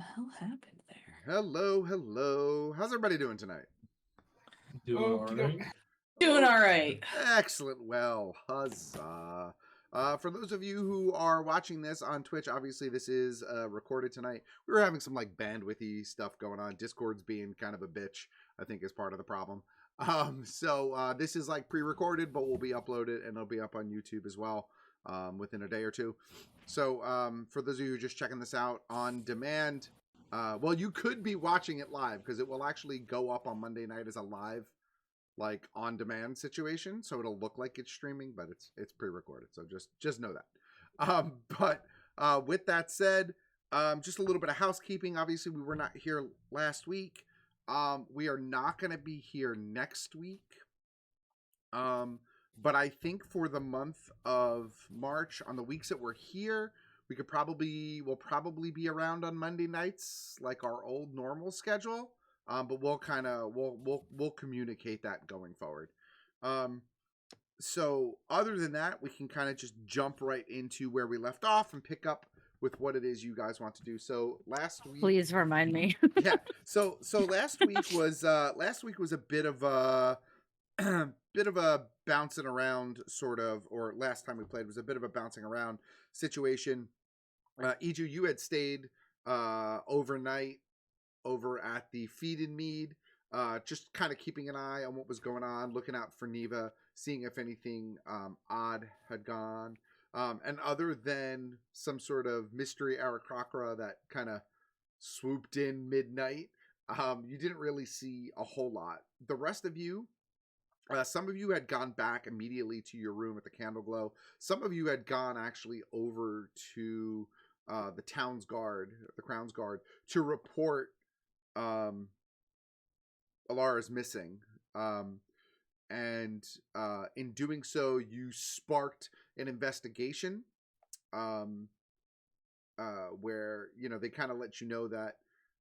hell happened there? Hello, hello. How's everybody doing tonight? Doing all right. Doing all right. Excellent. Well, huzzah. For those of you who are watching this on Twitch, obviously this is recorded tonight. We were having some like bandwidthy stuff going on. Discord's being kind of a bitch, I think, is part of the problem. So this is like pre-recorded, but will be uploaded and it'll be up on YouTube as well within a day or two. So for those of you who are just checking this out on demand, well, you could be watching it live because it will actually go up on Monday night as a live, like on demand situation. So it'll look like it's streaming, but it's pre-recorded. So just know that. But with that said, just a little bit of housekeeping. Obviously, we were not here last week. We are not going to be here next week. But I think for the month of March, on the weeks that we're here, we'll probably be around on Monday nights, like our old normal schedule. But we'll communicate that going forward. So other than that, we can kind of just jump right into where we left off and pick up with what it is you guys want to do. So last week, please remind me. Yeah. So last week was a bit of a bouncing around sort of, or last time we played was a bit of a bouncing around situation. Iju, you had stayed overnight over at the Feed and Mead, just kind of keeping an eye on what was going on, looking out for Neva, seeing if anything odd had gone. And other than some sort of mystery Aarakocra that kind of swooped in midnight, you didn't really see a whole lot. The rest of you, some of you had gone back immediately to your room at the Candle Glow. Some of you had gone actually over to the Crown's Guard, to report Alara's missing. And in doing so, you sparked an investigation where, they kind of let you know that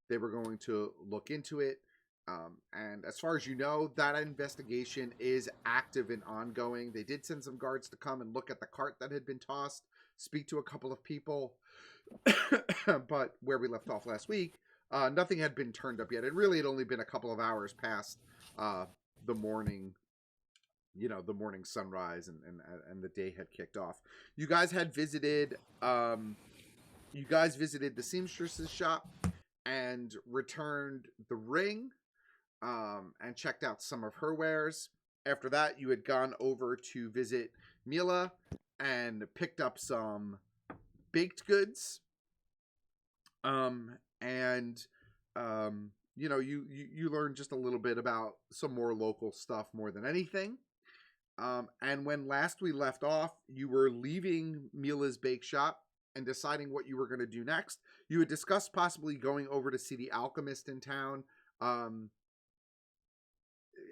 they were going to look into it. And as far as you know, that investigation is active and ongoing. They did send some guards to come and look at the cart that had been tossed, speak to a couple of people. But where we left off last week, nothing had been turned up yet. It really had only been a couple of hours past the morning, the morning sunrise, and the day had kicked off. You guys had visited the seamstress's shop and returned the ring, and checked out some of her wares. After that, you had gone over to visit Mila and picked up some baked goods. You learned just a little bit about some more local stuff more than anything. And when last we left off, you were leaving Mila's bake shop and deciding what you were going to do next. You had discussed possibly going over to see the alchemist in town.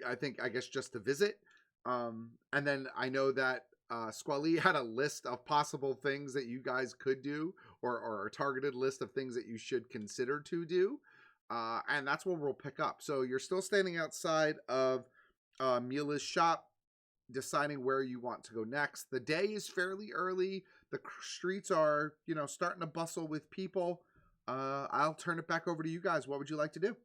I guess just to visit. And then I know that Squally had a list of possible things that you guys could do, or a targeted list of things that you should consider to do. And that's where we'll pick up. So you're still standing outside of Mila's shop, deciding where you want to go next. The day is fairly early. The streets are, starting to bustle with people. I'll turn it back over to you guys. What would you like to do?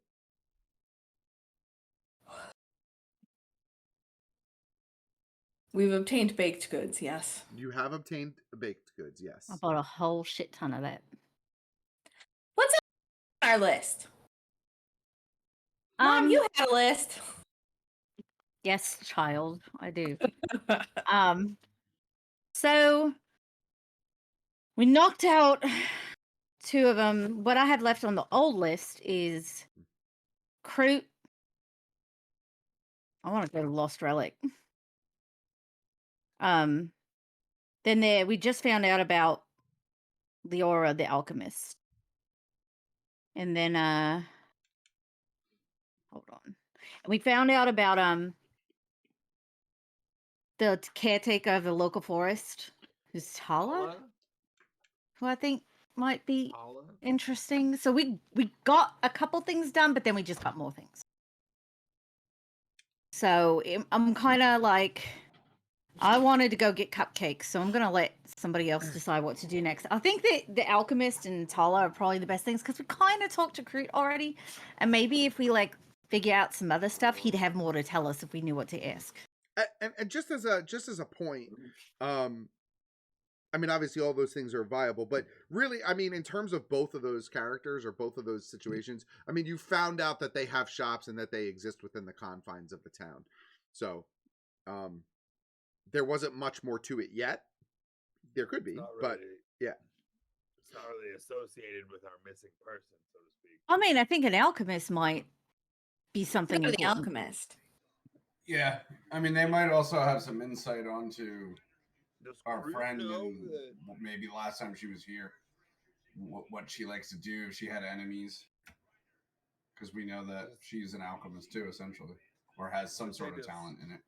We've obtained baked goods, yes. You have obtained baked goods, yes. I bought a whole shit ton of that. What's on our list? Mom, you had a list. Yes, child, I do. So we knocked out 2 of them. What I had left on the old list is Kroot. I want to go to Lost Relic. Then we just found out about Leora the alchemist. And then hold on. We found out about the caretaker of the local forest, who's Tala, who I think might be interesting. So we got a couple things done, but then we just got more things. So I'm kind of like, I wanted to go get cupcakes, so I'm gonna let somebody else decide what to do next. I think that the alchemist and Tala are probably the best things because we kind of talked to Kroot already, and maybe if we like figure out some other stuff, he'd have more to tell us if we knew what to ask. And just as a point, I mean, obviously all those things are viable, but really, I mean, in terms of both of those characters or both of those situations, I mean, you found out that they have shops and that they exist within the confines of the town. So, there wasn't much more to it yet. There could be, but yeah. It's not really associated with our missing person, so to speak. I mean, I think an alchemist might be something Go to the important. alchemist. Yeah, I mean, they might also have some insight onto Does our Kroot friend know and that maybe last time she was here, what she likes to do if she had enemies. Because we know that she's an alchemist too, essentially, or has some sort of talent in it.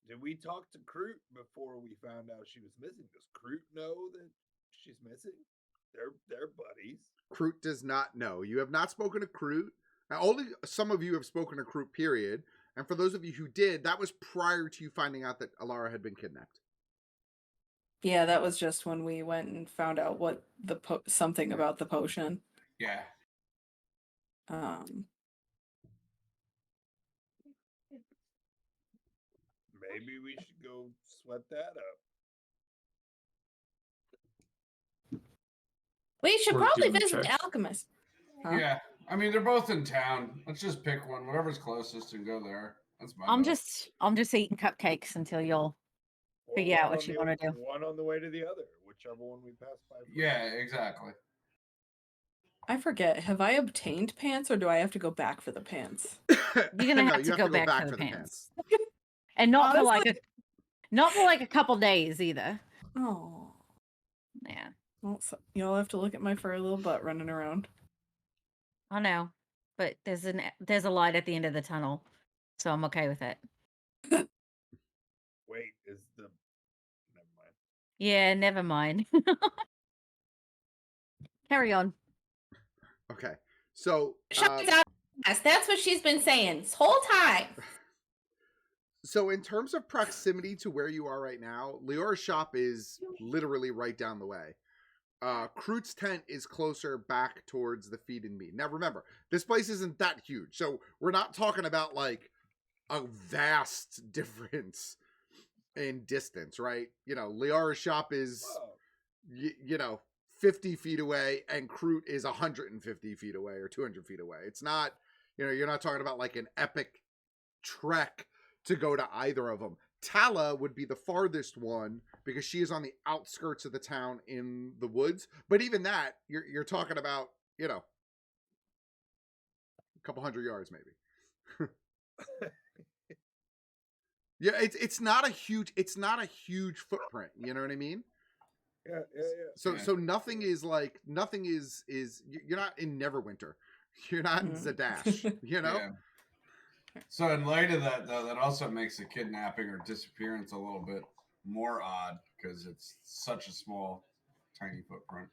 did we talk to Kroot before we found out she was missing? Does Kroot know that she's missing? They're buddies. Kroot does not know. You have not spoken to Kroot. Now, only some of you have spoken to Kroot, period. And for those of you who did, that was prior to you finding out that Alara had been kidnapped. Yeah, that was just when we went and found out what the something about the potion. Yeah. Maybe we should go sweat that up. We should Worth probably doing a visit the check. alchemist. Huh? Yeah. I mean, they're both in town. Let's just pick one, whatever's closest, and go there. That's my. I'm vote. just eating cupcakes until y'all figure out what you want to do. One on the way to the other, whichever one we pass by. First. Yeah, exactly. I forget. Have I obtained pants, or do I have to go back for the pants? You're gonna No, have you to go back for the pants. And not for like a couple days either. Oh, Yeah, well, so y'all have to look at my furry little butt running around. I know, but there's a light at the end of the tunnel, so I'm okay with it. Wait, is the never mind. Yeah, never mind. Carry on. Okay, so Shut out. Yes, that's what she's been saying this whole time. so in terms of proximity to where you are right now, Leora's shop is literally right down the way. Kroot's tent is closer back towards the Feed and Mead. Now remember, this place isn't that huge, so we're not talking about like a vast difference in distance, right? You know, Leora's shop is, you know, 50 feet away, and Kroot is 150 feet away or 200 feet away. It's not, you know, you're not talking about like an epic trek to go to either of them. Tala would be the farthest one because she is on the outskirts of the town in the woods. But even that, you're talking about, you know, a couple hundred yards maybe. Yeah, it's not a huge footprint. You know what I mean? Yeah. So nothing is you're not in Neverwinter. You're not in Zadash. You know. Yeah. So in light of that, though, that also makes the kidnapping or disappearance a little bit more odd because it's such a small, tiny footprint.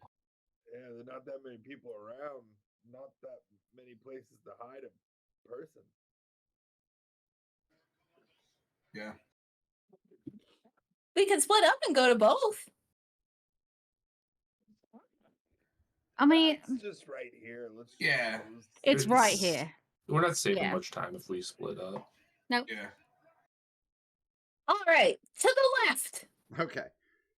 Yeah, there are not that many people around. Not that many places to hide a person. Yeah. We can split up and go to both. I mean, It's just right here. Let's. Yeah. it's right here. We're not saving Yeah. much time if we split up. Nope. Yeah. All right, to the left. Okay,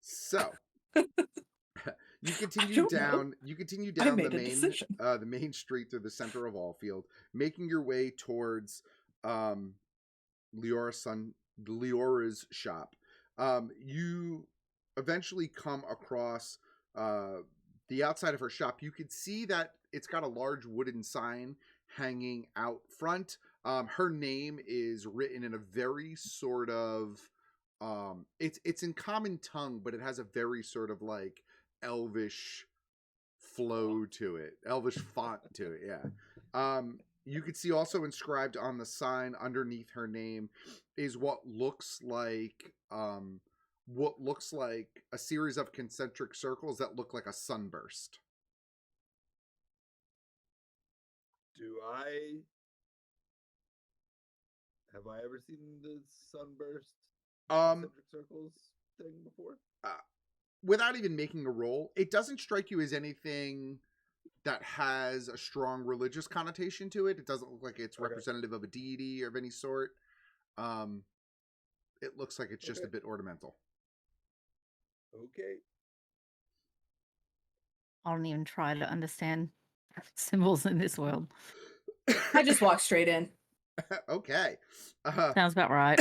so you continue don't know. down. You continue I down made a decision. the main street through the center of Allfield, making your way towards Leora's shop. You eventually come across the outside of her shop. You could see that it's got a large wooden sign hanging out front. Her name is written in a very sort of it's in common tongue, but it has a very sort of like elvish flow to it, elvish font to it. Yeah. You could see also inscribed on the sign underneath her name is what looks like a series of concentric circles that look like a sunburst. Have I ever seen the sunburst concentric circles thing before? Without even making a roll, it doesn't strike you as anything that has a strong religious connotation to it. It doesn't look like it's Okay. representative of a deity or of any sort. It looks like it's just Okay. a bit ornamental. Okay. I don't even try to understand symbols in this world. I just walked straight in. Okay. Sounds about right.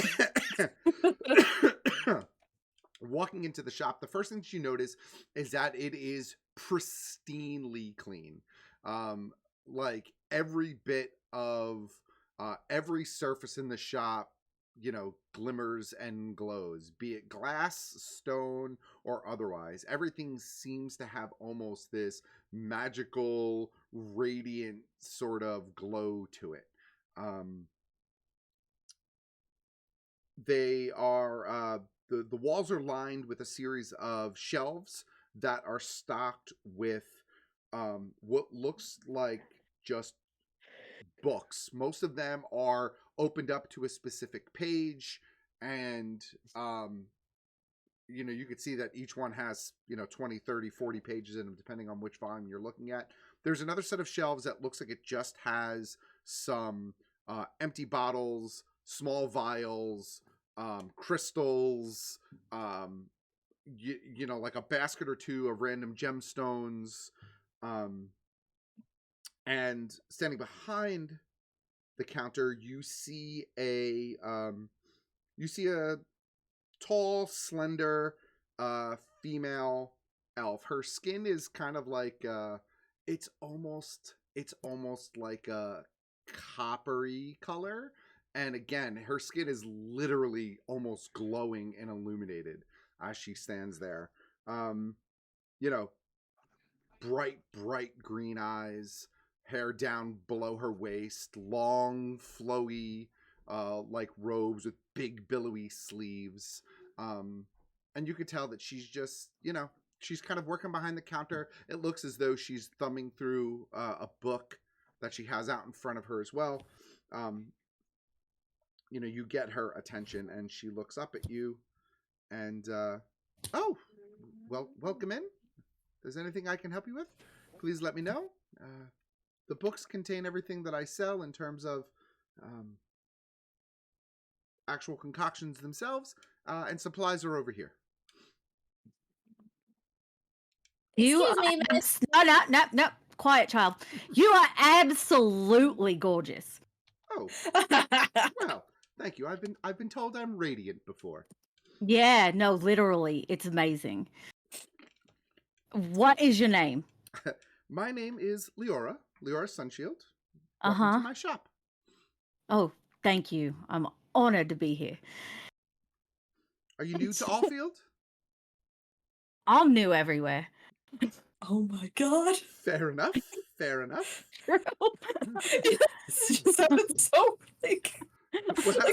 Walking into the shop, the first thing that you notice is that it is pristinely clean. Like every bit of every surface in the shop, glimmers and glows, be it glass, stone, or otherwise. Everything seems to have almost this magical, radiant sort of glow to it. They are the walls are lined with a series of shelves that are stocked with what looks like just books. Most of them are opened up to a specific page, and you could see that each one has 20, 30, 40 pages in them, depending on which volume you're looking at. There's another set of shelves that looks like it just has some empty bottles, small vials, crystals, like a basket or two of random gemstones, and standing behind the counter, you see a tall, slender, female elf. Her skin is kind of like it's almost like a coppery color. And again, her skin is literally almost glowing and illuminated as she stands there. Bright green eyes, hair down below her waist, long, flowy, like robes with big, billowy sleeves. And you could tell that she's just, she's kind of working behind the counter. It looks as though she's thumbing through a book that she has out in front of her as well. You get her attention, and she looks up at you, and welcome in. If there's anything I can help you with, please let me know. The books contain everything that I sell in terms of actual concoctions themselves, and supplies are over here. You Excuse me, are, no. Quiet, child. You are absolutely gorgeous. Oh, well, thank you. I've been told I'm radiant before. Yeah, no, literally, it's amazing. What is your name? My name is Leora Sunshield. Uh Welcome huh. to my shop. Oh, thank you. I'm honored to be here. Are you new to Allfield? I'm new everywhere. Oh my god. Fair enough. It just sounded so like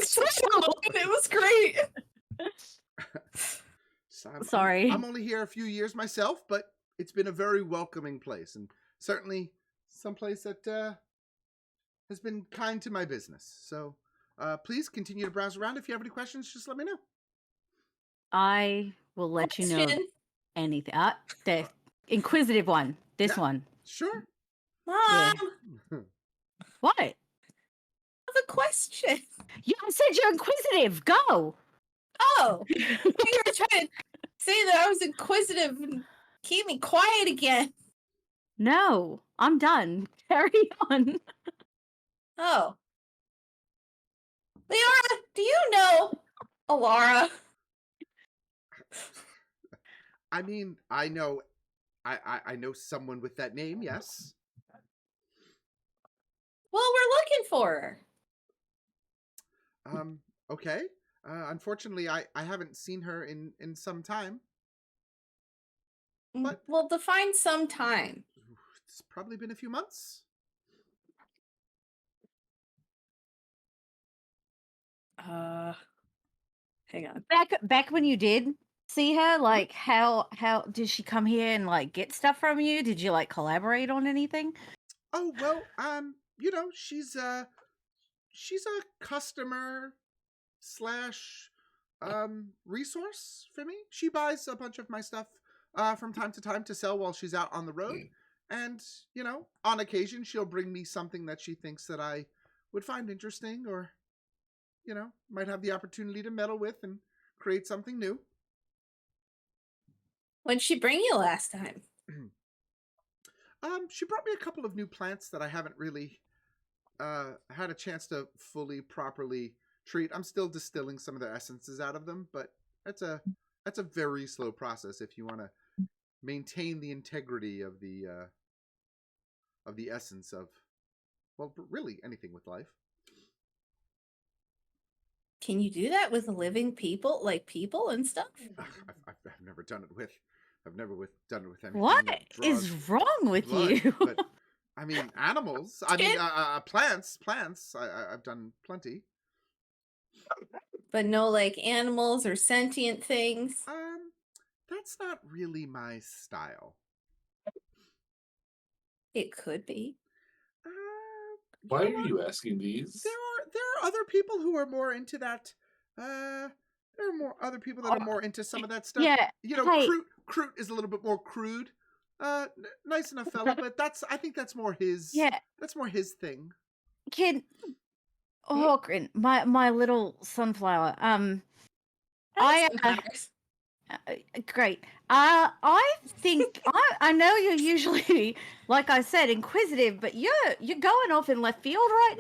so alone. It was great. So Sorry. I'm only here a few years myself, but it's been a very welcoming place, and certainly someplace that has been kind to my business. So please continue to browse around. If you have any questions, just let me know. I will let you know Question. anything. The inquisitive one. This Yeah. one. Sure. Mom, Yeah. What? I have a question. You said you're inquisitive. Go. Oh, you were trying to say that I was inquisitive and keep me quiet again. No, I'm done. Carry on. Oh. Leora, do you know Alara? I mean, I know someone with that name. Yes. Well, we're looking for her. Okay. Unfortunately, I haven't seen her in some time. But Well, define some time. It's probably been a few months. Hang on. Back when you did see her, like how did she come here and like get stuff from you? Did you like collaborate on anything? Oh well, she's a customer / resource for me. She buys a bunch of my stuff from time to time to sell while she's out on the road. And, you know, on occasion she'll bring me something that she thinks that I would find interesting or, you know, might have the opportunity to meddle with and create something new. What'd she bring you last time? She brought me a couple of new plants that I haven't really had a chance to fully properly treat. I'm still distilling some of the essences out of them, but that's a very slow process if you want to maintain the integrity of the essence of, well, really anything with life. Can you do that with living people, like people and stuff? I've never done it with. I've never done it with anything. What that is draws wrong with blood, you? But I mean, animals. I mean, plants. I've done plenty. But no, like animals or sentient things. That's not really my style. It could be. Why are you asking these? There are other people who are more into that. There are more other people that are more into some of that stuff. Yeah, You know, hey. Crute is a little bit more crude. Nice enough fella, but I think that's more his. Yeah. That's more his thing. Kid, Hawkrin, my little sunflower. I great. I think I know you're usually, like I said, inquisitive, but you're going off in left field right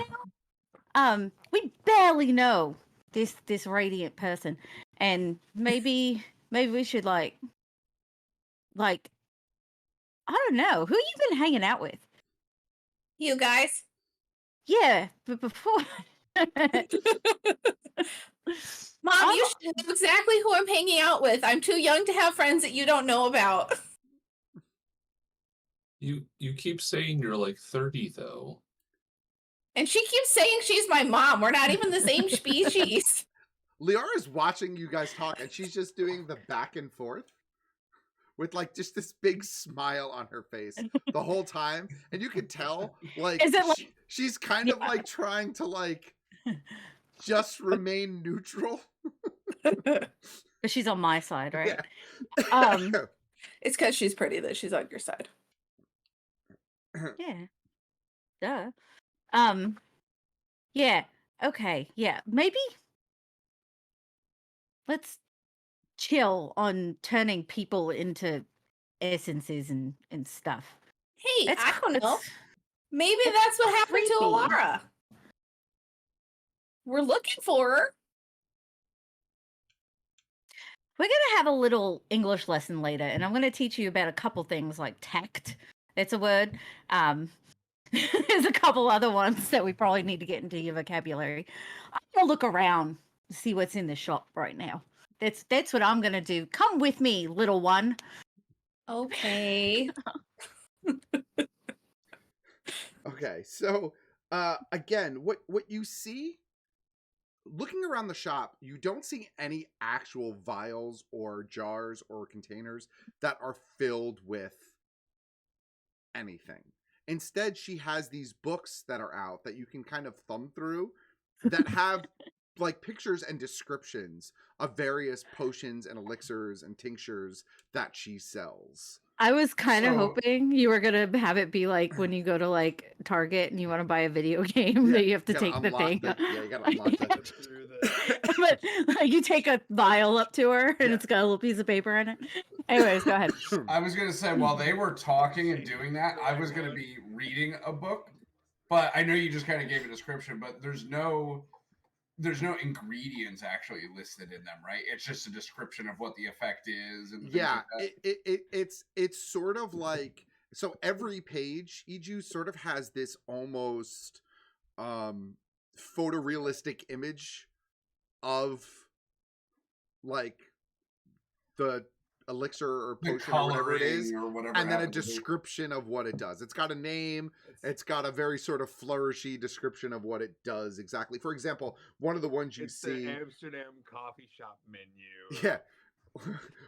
now. We barely know this radiant person, and maybe we should like I don't know, who you been hanging out with? You guys. Yeah, but before. Mom, you should know exactly who I'm hanging out with. I'm too young to have friends that you don't know about. You keep saying you're like 30 though. And she keeps saying she's my mom. We're not even the same species. Liara's watching you guys talk, and she's just doing the back and forth with like just this big smile on her face the whole time, and you can tell like, Is it like she's kind of like trying to like just remain neutral. She's on my side, right? Yeah. It's because she's pretty that she's on your side. Yeah. Duh. Yeah. Okay. Yeah. Maybe let's chill on turning people into essences and stuff. Hey, That's I don't know. that's- Maybe that's what happened to creepy. Alara. We're looking for her. We're gonna have a little English lesson later, and I'm gonna teach you about a couple things like tact. That's a word. There's a couple other ones that we probably need to get into your vocabulary. I'm gonna look around, see what's in the shop right now. That's what I'm gonna do. Come with me, little one. Okay. Okay, so again, what you see looking around the shop, you don't see any actual vials or jars or containers that are filled with anything. Instead, she has these books that are out that you can kind of thumb through that have like pictures and descriptions of various potions and elixirs and tinctures that she sells. I was kind of So- hoping you were gonna have it be like when you go to like Target and you want to buy a video game that you have to gotta take the unlock thing. yeah, you gotta unlock that. Through the But like, you take a vial up to her and Yeah. it's got a little piece of paper in it. Anyways, go ahead. I was gonna say while they were talking and doing that, I was gonna be reading a book, but I know you just kind of gave a description, but there's no ingredients actually listed in them, right? It's just a description of what the effect is and things Yeah, like that. it's sort of like, so every page, Iju sort of has this almost photorealistic image of like the elixir or The potion or whatever it is, coloring or whatever and then a happens to be. description of what it does. It's got a name. It's got a very sort of flourishy description of what it does exactly. For example, one of the ones you it's see, the Amsterdam coffee shop menu. yeah,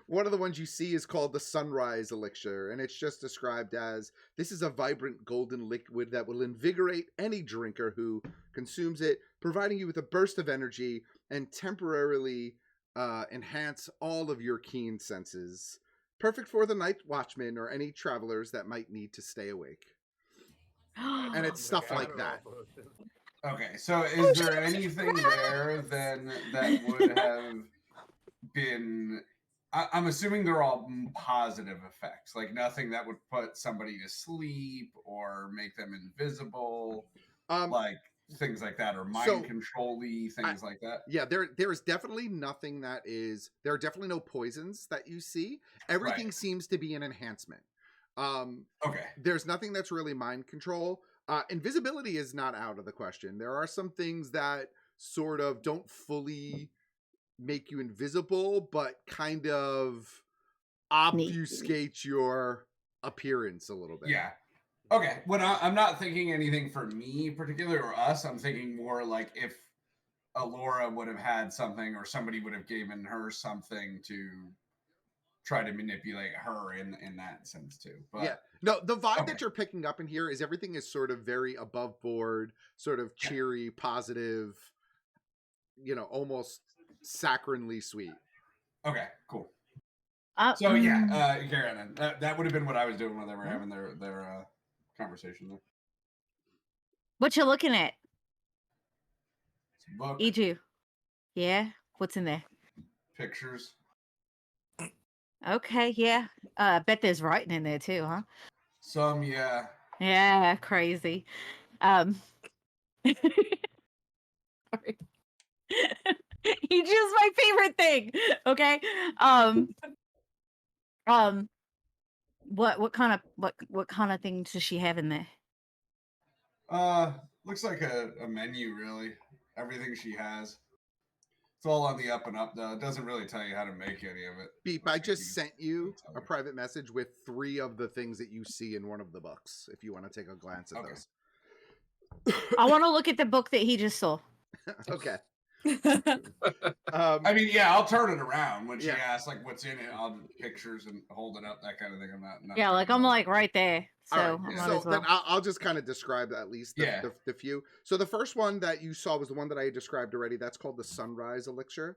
one of the ones you see is called the Sunrise Elixir, and it's just described as, this is a vibrant golden liquid that will invigorate any drinker who consumes it, providing you with a burst of energy and temporarily enhance all of your keen senses. Perfect for the night watchman or any travelers that might need to stay awake. And it's stuff like that. Okay, so is there anything there then that would have been? I'm assuming they're all positive effects, like nothing that would put somebody to sleep or make them invisible, like things like that, or mind control-y things like that. Yeah, there is definitely nothing that is. There are definitely no poisons that you see. Everything seems to be an enhancement. Okay. There's nothing that's really mind control. Invisibility is not out of the question. There are some things that sort of don't fully make you invisible, but kind of obfuscate your appearance a little bit. Yeah. Okay. When I'm not thinking anything for me particularly or us, I'm thinking more like if Alora would have had something or somebody would have given her something to try to manipulate her in that sense too. But yeah, no, the vibe that you're picking up in here is everything is sort of very above board, sort of cheery, positive, almost saccharinely sweet. Okay, cool. So yeah, Karen, that would have been what I was doing when they were having their conversation there. What you looking at? Book. E2. Yeah? What's in there? Pictures. Okay, yeah. Bet there's writing in there too, huh? Some, yeah. Yeah, crazy. Sorry. He just my favorite thing. Okay. What kind of things does she have in there? Looks like a menu really. Everything she has. It's all on the up and up though. It doesn't really tell you how to make any of it. Beep, I just sent you a private message with 3 of the things that you see in one of the books, if you want to take a glance at those. I want to look at the book that he just saw. Okay. I mean, yeah, I'll turn it around when she asks like what's in it. I'll pictures and hold it up, that kind of thing. I'm not yeah, like I'm like right there. So, so then I'll just kind of describe at least the few. So the first one that you saw was the one that I described already. That's called the Sunrise Elixir.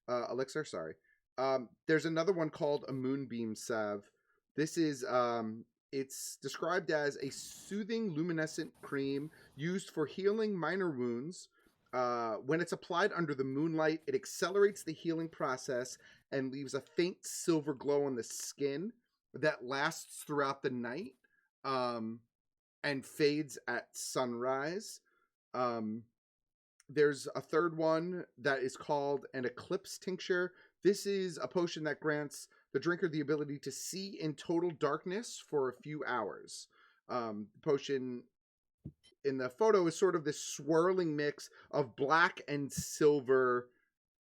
There's another one called a Moonbeam Salve. This is it's described as a soothing luminescent cream used for healing minor wounds. When it's applied under the moonlight, it accelerates the healing process and leaves a faint silver glow on the skin that lasts throughout the night and fades at sunrise. There's a third one that is called an Eclipse Tincture. This is a potion that grants the drinker the ability to see in total darkness for a few hours. The potion in the photo is sort of this swirling mix of black and silver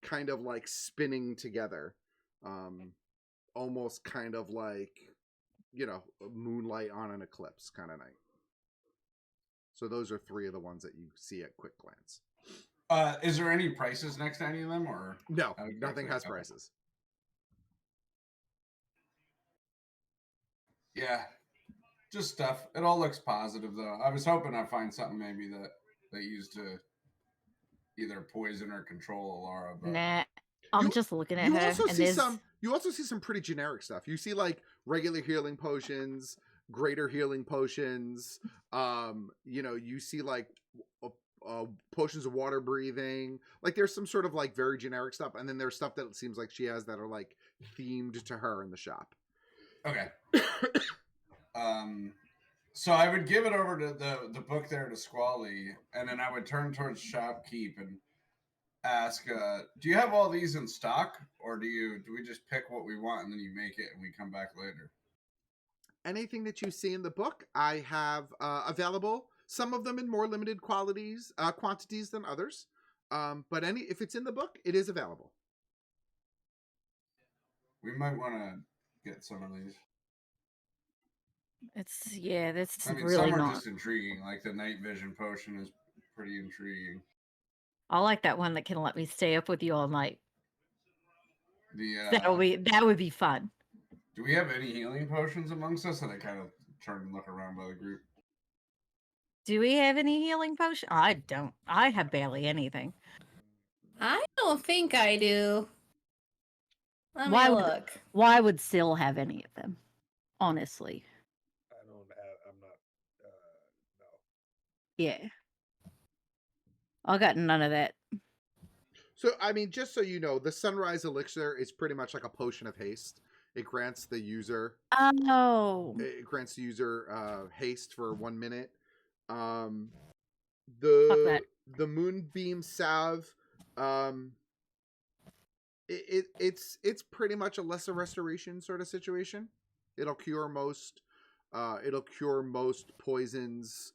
kind of like spinning together. Almost kind of like, moonlight on an eclipse kind of night. So those are 3 of the ones that you see at quick glance. Is there any prices next to any of them, or no? Nothing has prices. Yeah, just stuff. It all looks positive though. I was hoping I'd find something maybe that they used to either poison or control Alara. But nah, I'm just looking at her. You also see some pretty generic stuff. You see like regular healing potions, greater healing potions. You see like potions of water breathing. Like there's some sort of like very generic stuff, and then there's stuff that it seems like she has that are like themed to her in the shop. Okay. So I would give it over to the book there to Squally, and then I would turn towards Shopkeep and ask, do you have all these in stock, or do we just pick what we want and then you make it and we come back later? Anything that you see in the book, I have available. Some of them in more limited quantities than others. But if it's in the book, it is available. We might want to get some of these. That's really some are not. just intriguing. Like the night vision potion is pretty intriguing. I like that one that can let me stay up with you all night. That would be fun. Do we have any healing potions amongst us? And I kind of turn and look around by the group. Do we have any healing potion? I don't. I have barely anything. I don't think I do. Let Why me would- look. Why would Syl have any of them? Honestly. I don't have. I'm not. No. Yeah. I got none of that. So, I mean, just so you know, the Sunrise Elixir is pretty much like a potion of haste. It grants the user Oh. haste for 1 minute. Fuck The that. Moonbeam Salve, it's pretty much a lesser restoration sort of situation. It'll cure most poisons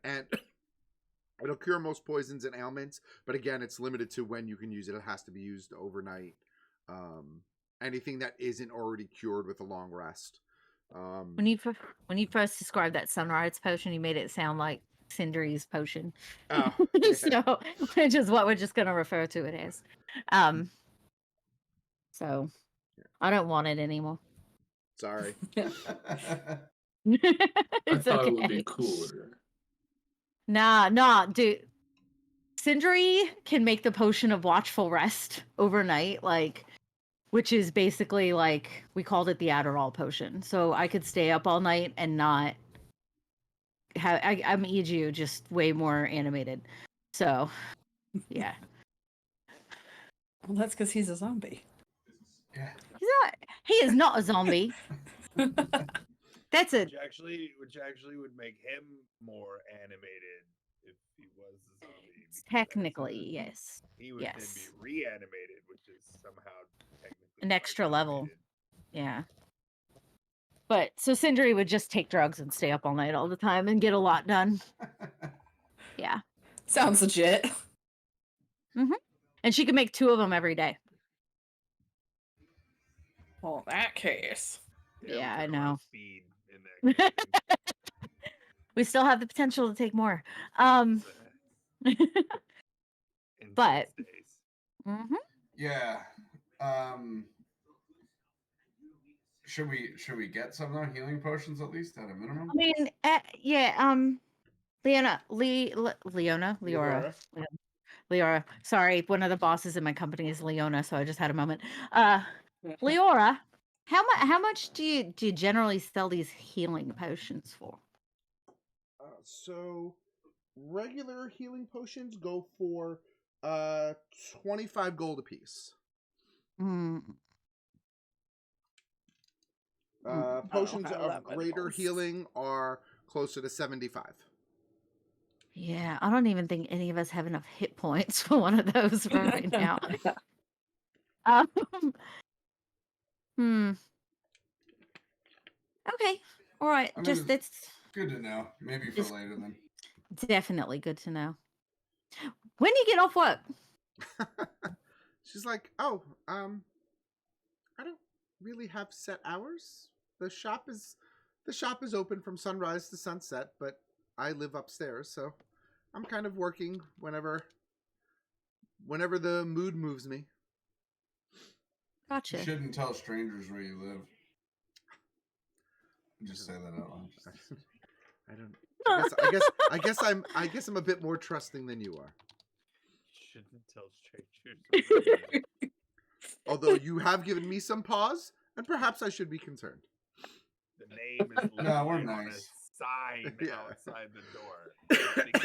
and it'll cure most poisons and ailments, but again, it's limited to when you can use it. It has to be used overnight. Anything that isn't already cured with a long rest. When you first described that sunrise potion, you made it sound like Cindry's potion. Oh, yeah. So, which is what we're just going to refer to it as. So, I don't want it anymore. Sorry. I It's thought okay. it would be cooler. Nah, dude. Cindry can make the potion of watchful rest overnight, like, which is basically like, we called it the Adderall potion. So I could stay up all night and not have, I'm Iju, just way more animated. So, yeah. Well, that's because he's a zombie. Yeah. He is not a zombie. That's a, Which actually would make him more animated if he was a zombie. because technically, yes. he would then yes. be reanimated, which is somehow technically An not extra level. animated. Yeah. But, so Cindry would just take drugs and stay up all night all the time and get a lot done. Yeah. Sounds legit. And she could make 2 of them every day. Well, in that case. Yeah, we I put a lot of know. Speed in that game. We still have the potential to take more. In But- six days. Mhm. Yeah. Should we get some of the healing potions at least at a minimum? I mean, yeah, Leora. Leora. Sorry, one of the bosses in my company is Leona, so I just had a moment. Leora, how much do you generally sell these healing potions for? So regular healing potions go for 25 gold apiece. Mm. Potions have of that many greater golds. healing are closer to 75. Yeah, I don't even think any of us have enough hit points for one of those right now. Hmm. Okay. All right. I mean, Just it's- that's Good to know. Maybe for Just- later then. definitely good to know. When do you get off work? She's like, "Oh, I don't really have set hours. The shop is open from sunrise to sunset, but I live upstairs, so I'm kind of working whenever the mood moves me." You Gotcha. shouldn't tell strangers where you live. Just say that out loud. I don't. I guess I'm a bit more trusting than you are. Shouldn't tell strangers. Although you have given me some pause, and perhaps I should be concerned. The name is No, we're literally on a nice. sign Yeah. outside the door.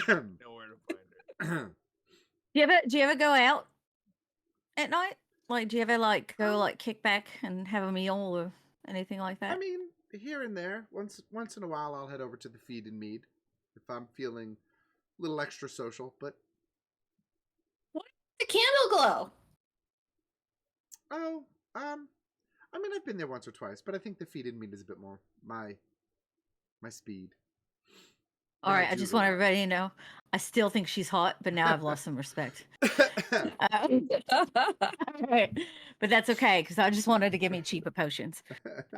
They know where to find her. Do you ever go out at night? Like, do you ever like go like kick back and have a meal or anything like that? I mean, here and there, once in a while, I'll head over to the Feed and Mead if I'm feeling a little extra social. But The candle glow. I mean, I've been there once or twice, but I think the Feed and Mead is a bit more my speed. All than right, I do just the want everybody to know I still think she's hot, but now I've lost some respect. Alright, but that's okay because I just wanted to give me cheaper potions.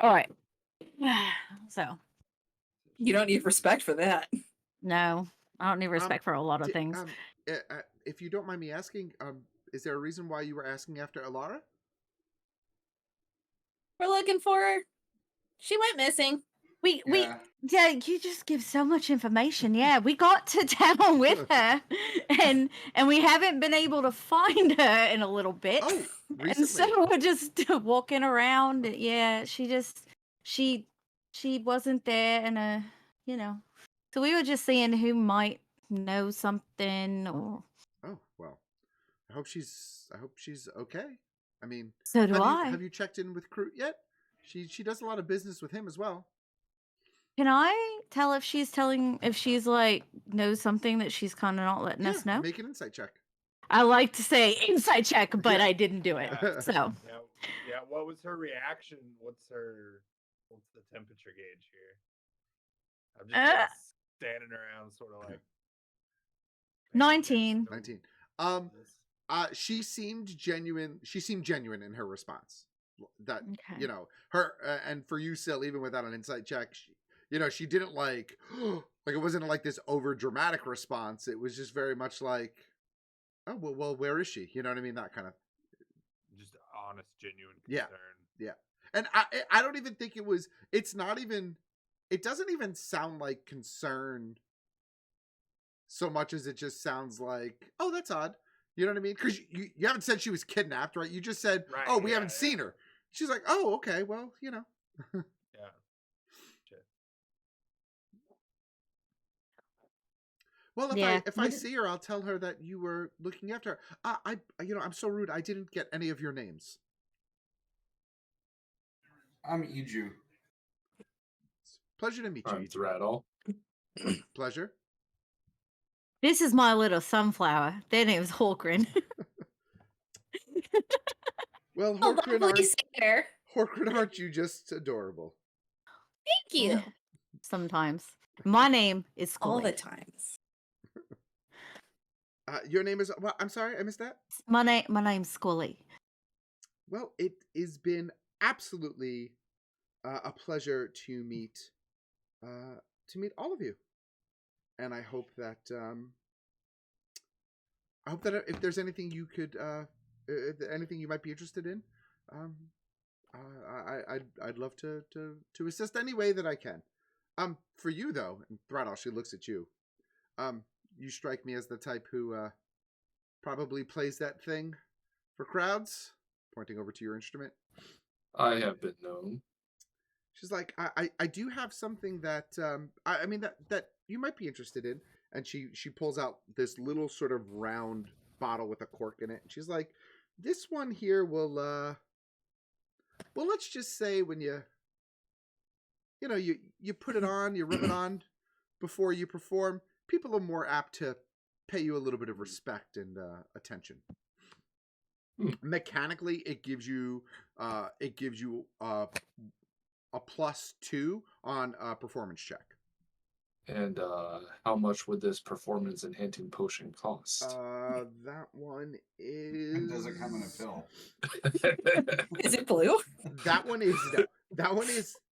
All right. So You don't need respect for that. no, I don't need respect for a lot of things. If you don't mind me asking, is there a reason why you were asking after Alara? We're looking for her. She went missing. We Yeah. Yeah, you just give so much information. Yeah, we got to town with her, and we haven't been able to find her in a little bit. Oh, And so recently. we're just walking around. Yeah, she wasn't there, and so we were just seeing who might know something, or Oh, well. I hope she's okay. I mean, so do I. have you checked in with Kroot yet? She does a lot of business with him as well. Can I tell if she's like knows something that she's kind of not letting us know? Make an insight check. I like to say inside check, but Yeah. I didn't do it. So Yeah. What was her reaction? What's the temperature gauge here? I'm just kinda standing around, sort of like 19. 19. She seemed genuine. She seemed genuine in her response. That Okay. her and for you, Sil, even without an insight check, she didn't like it wasn't like this over dramatic response. It was just very much like, oh well, where is she? You know what I mean? That kind of just honest, genuine concern. Yeah. And I don't even think it was. It's not even. It doesn't even sound like concern so much as it just sounds like, oh, that's odd. You know what I mean? Because you haven't said she was kidnapped, right? You just said, Right, oh, we haven't seen her. She's like, oh, okay, well, Yeah. Well, Yeah. if I see her, I'll tell her that you were looking after her. I'm so rude. I didn't get any of your names. I'm Iju. Pleasure to meet you. I'm Thraddle. Pleasure. This is my little sunflower. Their name's Horkrin. Well, Oh, lovely singer. Horkrin, aren't you just adorable? Thank you. Sometimes. My name is Scully. All the times. Your name is what? I'm sorry, I missed that. My name's Scully. Well, it has been absolutely a pleasure to meet all of you, and I hope that if there's anything you could anything you might be interested in, I'd love to assist any way that I can. For you though, and Thraddle, she looks at you. You strike me as the type who probably plays that thing for crowds. Pointing over to your instrument. I have been known. She's like, I do have something that I mean that you might be interested in. And she pulls out this little sort of round bottle with a cork in it. And she's like, this one here will well, let's just say when you put it on, you rub it on before you perform, people are more apt to pay you a little bit of respect and attention. Mechanically, it gives you a +2 on a performance check. And how much would this performance-enhancing potion cost? That one is. Does it come in a pill? Is it blue? That one is.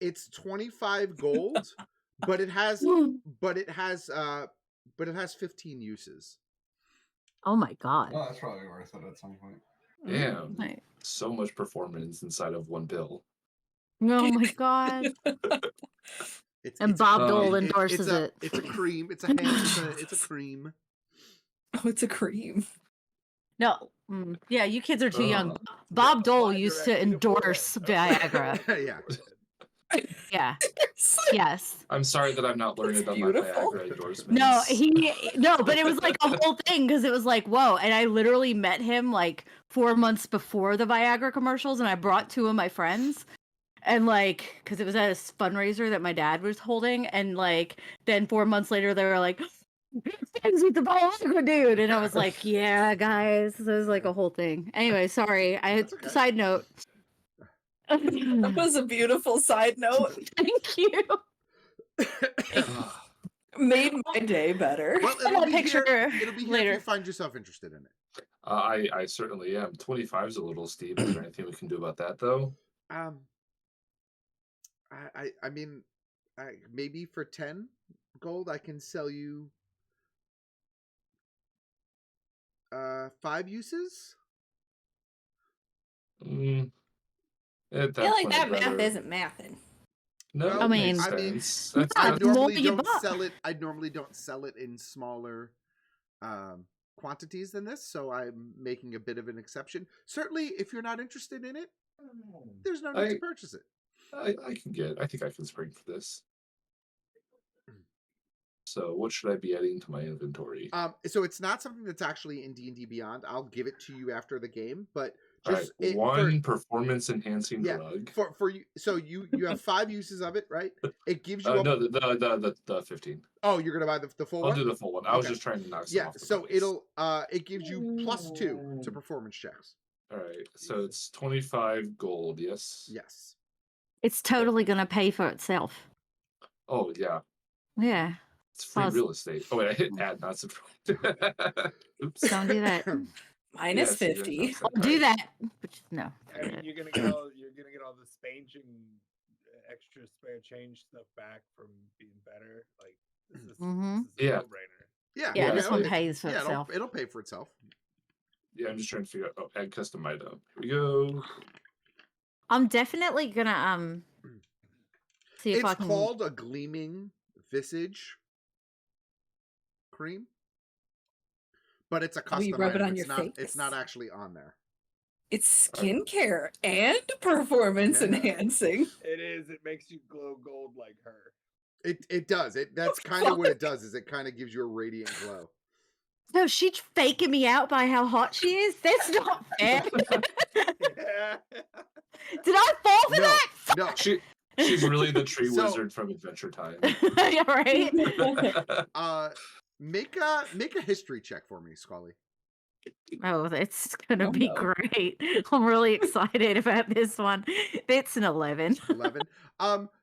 It's 25 gold, but it has 15 uses. Oh my god. Oh, that's probably worth it at some point. Damn. Right. So much performance inside of one pill. Oh my god. And Bob Dole endorses it. It's a cream. It's a hand. It's a cream. Oh, it's a cream. No. Yeah, you kids are too young. Bob Dole used to endorse Viagra. Yeah. Yeah. Yes. I'm sorry that I'm not learning about beautiful. my Viagra endorsements. No, but it was like a whole thing because it was like, whoa. And I literally met him like 4 months before the Viagra commercials, and I brought 2 of my friends. And like, because it was at a fundraiser that my dad was holding, and like, then 4 months later, they were like, "Friends with the Viagra dude," and I was like, "Yeah, guys." So it was like a whole thing. Anyway, sorry. Okay. Side note. That was a beautiful side note. Thank you. Made my day better. Well, I'll picture it'll be here later. if you find yourself interested in it. I certainly am. 25 is a little steep. Is there anything we can do about that, though? I mean, maybe for 10 gold, I can sell you 5 uses. I I feel like that math isn't mathing. No, Well, that I mean- makes I mean, sense. I the more normally you don't buy. sell it. I normally don't sell it in smaller quantities than this, so I'm making a bit of an exception. Certainly, if you're not interested in it, there's no need to purchase it. I think I can spring for this. So what should I be adding to my inventory? So it's not something that's actually in D&D Beyond. I'll give it to you after the game, but All right, just it, one performance enhancing yeah, drug. for you. So you have 5 uses of it, right? It gives you No, the 15. Oh, you're gonna buy the full I'll one? do the full one. I was Okay. just trying to knock some Yeah, off the so price. it'll it gives you +2 to performance checks. All right, so it's 25 gold. Yes. Yes. It's totally going to pay for itself. Oh yeah, Yeah. it's free Plus- real estate. Oh wait, I hit add, not subtract. Oops. Don't do that. Minus Yes, you 50. did. I'll do that. But no. I mean, you're gonna get all the spange and extra spare change stuff back from being better. Like this is, Mhm. this is a Yeah. no-brainer. Yeah. Yeah, this one it- pays for yeah, itself. it'll pay for itself. Yeah, I'm just trying to figure out. Oh, add custom item. Here we go. I'm definitely gonna see if I It's can. called a gleaming visage cream. But it's a Oh, custom you rub it item. on It's your not it's face? not actually on there. It's skincare and performance Yeah. enhancing. It is. It makes you glow gold like her. It does. That's kind of what it does, is it kind of gives you a radiant glow. No, she's faking me out by how hot she is. That's not fair. Yeah. Did I fall for No, that? no. She's really the tree So- wizard from Adventure Time. Yeah, right. Make a history check for me, Scully. Oh, it's gonna Oh, be no. great. I'm really excited about this one. It's an 11. 11.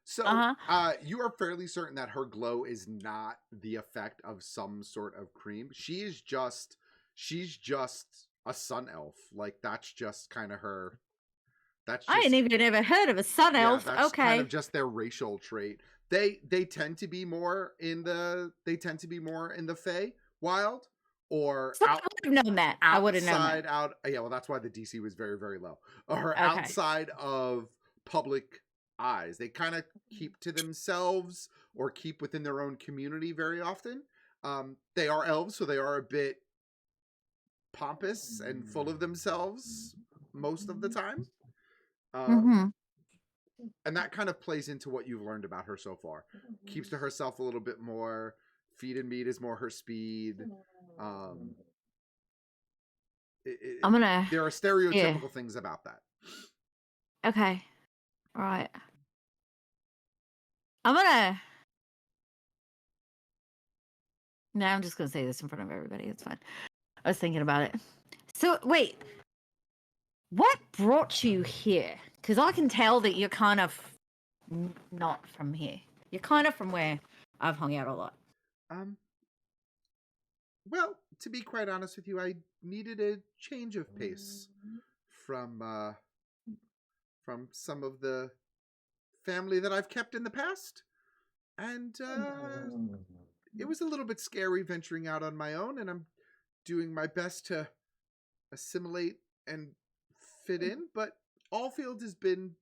So Uh-huh. you are fairly certain that her glow is not the effect of some sort of cream. She's just a sun elf. Like that's just kind of her. That's just, I ain't even ever heard of a sun elf. that's Okay. kind of just their racial trait. They tend to be more in the Fey wild or So I out, would have known that. I would have known outside that. out. Yeah, well, that's why the DC was very, very low. Or Okay. outside of public eyes, they kind of keep to themselves or keep within their own community very often. They are elves, so they are a bit pompous and full of themselves most of the time. hmm And that kind of plays into what you've learned about her so far. Keeps to herself a little bit more. Feed and meat is more her speed. I'm gonna. There are stereotypical things about that. Okay. All right. I'm gonna. No, I'm just gonna say this in front of everybody. It's fine. I was thinking about it. So wait, what brought you here? Because I can tell that you're kind of not from here. You're kind of from where I've hung out a lot. Well, to be quite honest with you, I needed a change of pace from some of the family that I've kept in the past, and it was a little bit scary venturing out on my own, and I'm doing my best to assimilate and fit in, but Allfield has been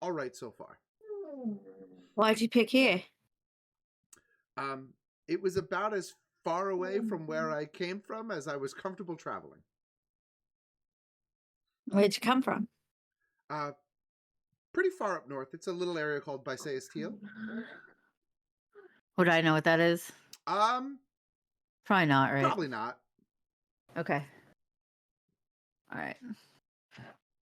all right so far. Why'd you pick here? It was about as far away from where I came from as I was comfortable traveling. Where'd you come from? Pretty far up north. It's a little area called Bisaeus Teal. Would I know what that is? Probably not, right? Probably not. Okay. All right.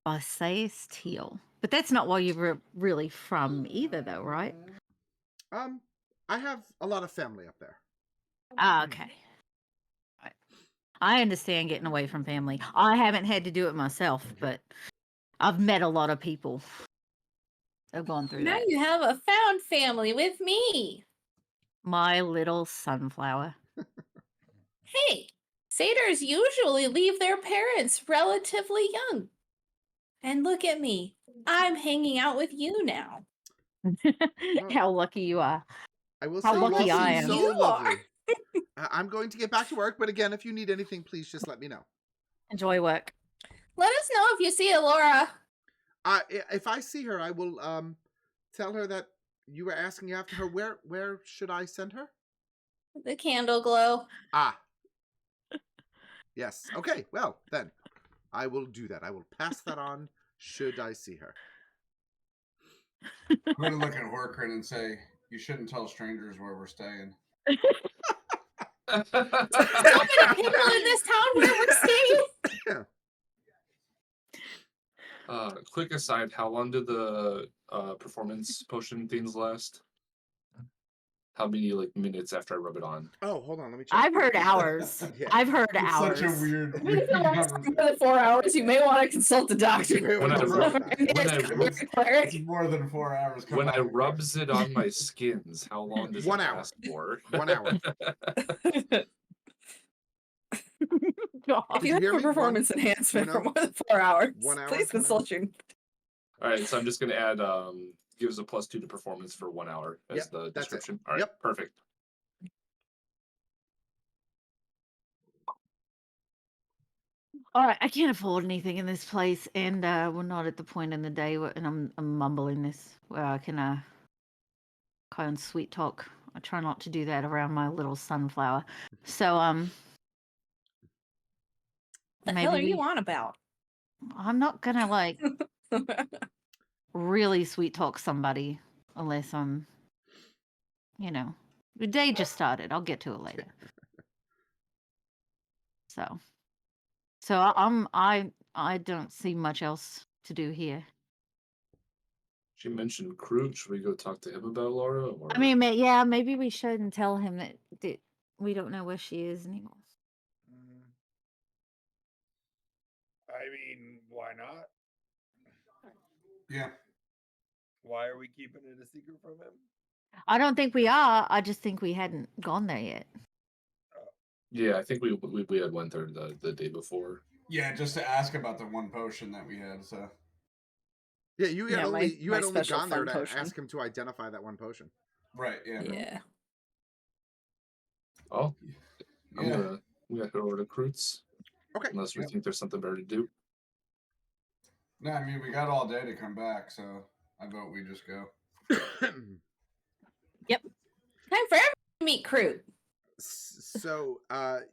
Bisaeus Teal. But that's not where you were really from either, though, right? I have a lot of family up there. Ah, okay. Right. I understand getting away from family. I haven't had to do it myself, but I've met a lot of people that've gone through Now that. you have a found family with me. My little sunflower. Hey, satyrs usually leave their parents relatively young. And look at me. I'm hanging out with you now. How lucky you are. I will How say lucky you all I seem am. so You lovely. are. I'm going to get back to work, but again, if you need anything, please just let me know. Enjoy work. Let us know if you see Alora. If I see her, I will tell her that you were asking after her. Where should I send her? The candle glow. Ah. Yes. Okay. Well, then I will do that. I will pass that on should I see her. I'm going to look at Horkrin and say, you shouldn't tell strangers where we're staying. So many people in this town where we're staying. Yeah. Quick aside, how long did the performance potion things last? How many minutes after I rub it on? Oh, hold on. Let me check. I've heard hours. Yeah. I've heard It's hours. such a weird. If it lasts more than 4 hours, you may want to consult the doctor. When I rub- It's more than 4 hours. Come When on. I rubs it on my skins, how long does 1 it hour. last for? 1 hour. God. If Did you you hear have a me? performance enhancement one for hour? more than 4 hours, 1 hour, please 1 consult your. All right, so I'm just gonna add gives a +2 to performance for 1 hour as Yep, the that's it. description. All right, Yep. perfect. All right, I can't afford anything in this place, and we're not at the point in the day where, and I'm mumbling this, where I can kind of sweet talk. I try not to do that around my little sunflower. So The maybe hell are you on about? I'm not gonna like really sweet talk somebody unless I'm, the day just started. I'll get to it later. So I don't see much else to do here. She mentioned Kroot. Should we go talk to him about Laura? Or... I mean, yeah, maybe we shouldn't tell him that we don't know where she is anymore. I mean, why not? Yeah. Why are we keeping it a secret from him? I don't think we are. I just think we hadn't gone there yet. Yeah, I think we had went there the day before. Yeah, just to ask about the one potion that we had. So Yeah, you had only my special gone there fun to potion. ask him to identify that one potion. right, yeah. Yeah. Oh, I'm Yeah. gonna head over to Kroot's. Okay. Unless we Yep. think there's something better to do. No, I mean we got all day to come back, so I vote we just go. Time for everyone to meet Kroot. So,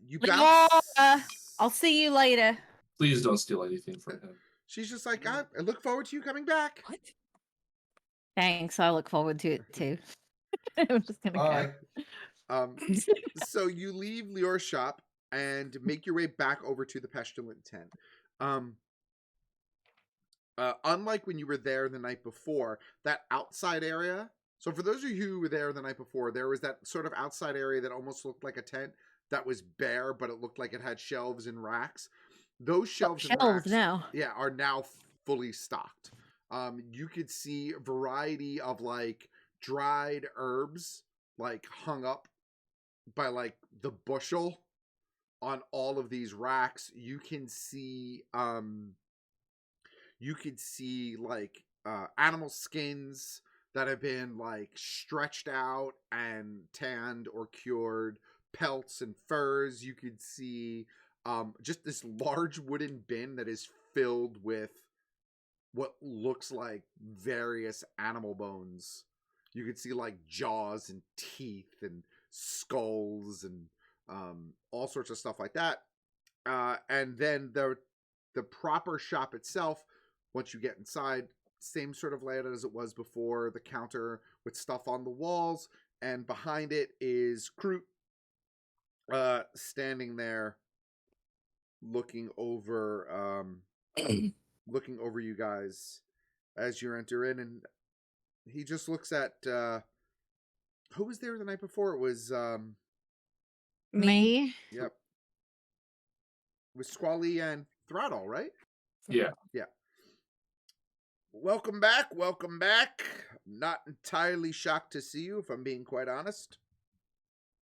you Laura, bounce. I'll see you later. Please don't steal anything from him. She's just like, I look forward to you coming back. What? Thanks. I look forward to it too. I'm just gonna Bye. go. So you leave Lior's shop and make your way back over to the Pestilent tent. Unlike when you were there the night before, that outside area. So for those of you who were there the night before, there was that sort of outside area that almost looked like a tent that was bare, but it looked like it had shelves and racks. Those shelves and racks, now. yeah, are now fully stocked. You could see a variety of like dried herbs like hung up by like the bushel on all of these racks. You can see like animal skins that have been like stretched out and tanned or cured, pelts and furs. You could see just this large wooden bin that is filled with what looks like various animal bones. You could see like jaws and teeth and skulls and all sorts of stuff like that. And then the proper shop itself, once you get inside, same sort of layout as it was before, the counter with stuff on the walls, and behind it is Kroot standing there looking over you guys as you enter in, and he just looks at who was there the night before? It was Me? yep. It was Squally and Throttle, right? Yeah. Yeah. Welcome back. Welcome back. Not entirely shocked to see you, if I'm being quite honest.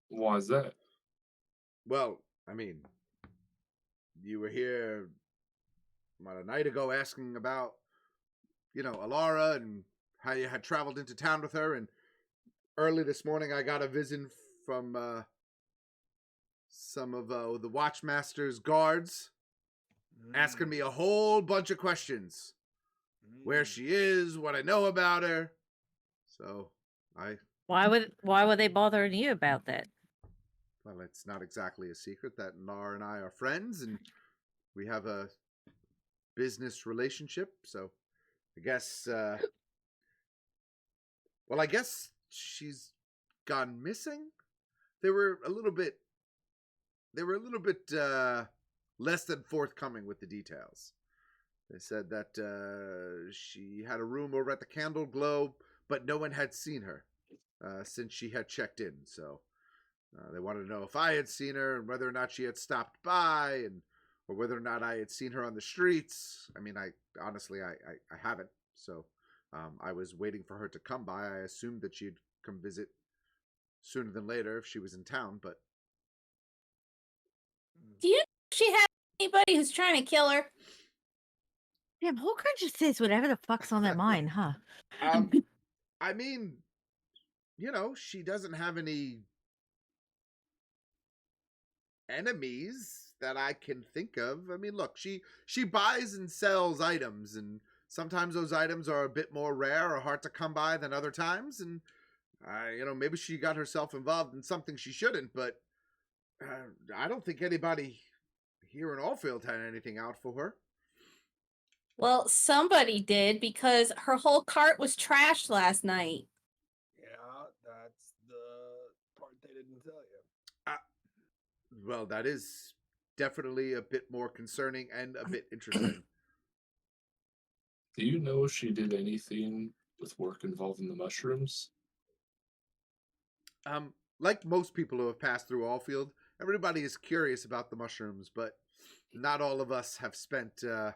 Why is that? Well, I mean, you were here about a night ago asking about, Alara and how you had traveled into town with her, and early this morning I got a visit from some of the Watchmaster's guards asking me a whole bunch of questions. Where she is, what I know about her. So Why were they bothering you about that? well, it's not exactly a secret that Nar and I are friends, and we have a business relationship. So I guess, well, I guess she's gone missing. They were a little bit less than forthcoming with the details. They said that she had a room over at the Candle Globe, but no one had seen her since she had checked in. So they wanted to know if I had seen her and whether or not she had stopped by, or whether or not I had seen her on the streets. I mean, I honestly haven't. So I was waiting for her to come by. I assumed that she'd come visit sooner than later if she was in town, but Do you know if she had anybody who's trying to kill her? Damn, Hawker just says whatever the fuck's on their mind, huh? I mean, she doesn't have any enemies that I can think of. I mean, look, she buys and sells items, and sometimes those items are a bit more rare or hard to come by than other times, and maybe she got herself involved in something she shouldn't, but I don't think anybody here in Allfield had anything out for her. Well, somebody did because her whole cart was trashed last night. Yeah, that's the part they didn't tell you. Well, that is definitely a bit more concerning and a bit interesting. Do you know if she did anything with work involving the mushrooms? Like most people who have passed through Allfield, everybody is curious about the mushrooms, but not all of us have spent a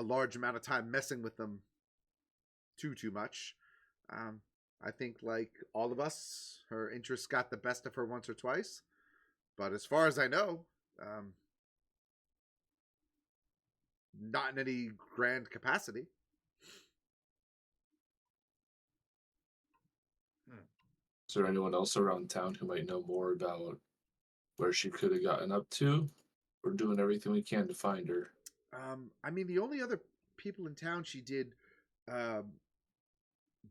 large amount of time messing with them too much. I think, like all of us, her interests got the best of her once or twice. But as far as I know, not in any grand capacity. Is there anyone else around town who might know more about where she could have gotten up to? We're doing everything we can to find her. I mean, the only other people in town she did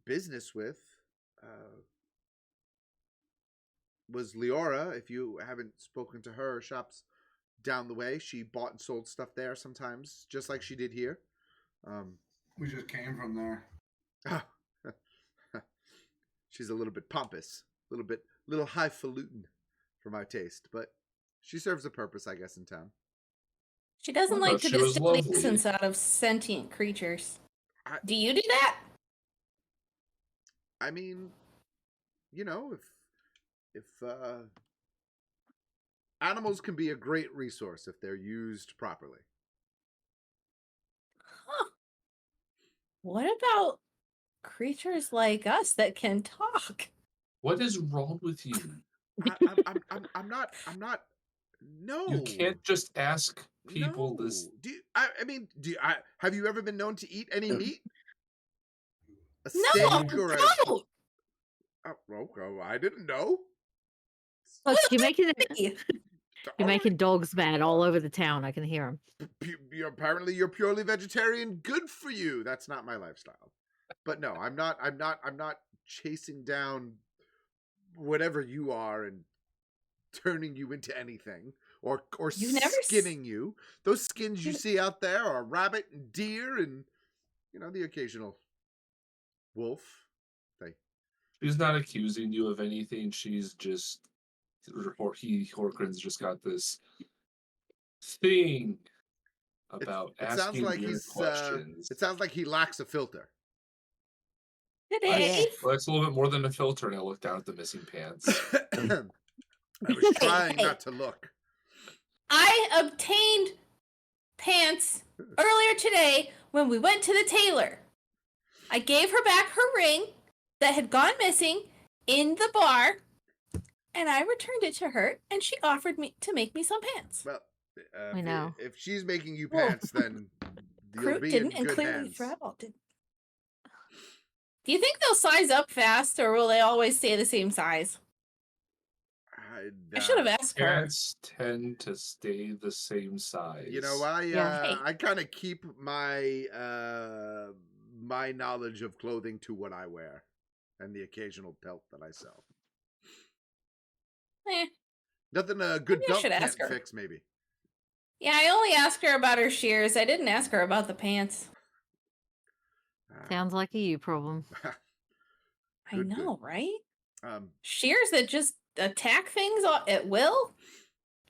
business with was Leora. If you haven't spoken to her, shop's down the way. She bought and sold stuff there sometimes, just like she did here. We just came from there. She's a little bit pompous, little highfalutin for my taste, but she serves a purpose, I guess, in town. She doesn't I like thought to she was distill the lovely. essence out of sentient creatures. I- Do you do that? I mean, if animals can be a great resource if they're used properly. Huh. What about creatures like us that can talk? What is wrong with you? I'm not. No, You can't just ask people no. this. Have you ever been known to eat any meat? A No, steak or a? no. Oh, I didn't know. Look, you're making Hey, you're making dogs mad all over the town. I can hear them. Apparently, you're purely vegetarian. Good for you. That's not my lifestyle. But no, I'm not chasing down whatever you are and turning you into anything or You've never skinning you. Those skins you see out there are rabbit and deer and the occasional wolf. She's not accusing you of anything. She's just, or Horkran's just got this thing about It sounds asking like weird he's. questions. It sounds like he lacks a filter. today, Well, it's a little bit more than a filter, and I looked down at the missing pants. I was trying Hey. not to look. I obtained pants earlier today when we went to the tailor. I gave her back her ring that had gone missing in the bar, and I returned it to her, and she offered me to make me some pants. Well, I know. If she's making you Well, pants, then you'll Kroot be didn't, in and good clearly hands. Thrabble didn't. Do you think they'll size up fast, or will they always stay the same size? I should have asked her. Pants tend to stay the same size. You know, Hey. I kind of keep my my knowledge of clothing to what I wear and the occasional belt that I sell. Eh. Nothing a good Maybe I belt should can't ask her. fix, maybe. Yeah, I only asked her about her shears. I didn't ask her about the pants. Sounds like a you problem. I know, right? Um, Shears that just attack things at will?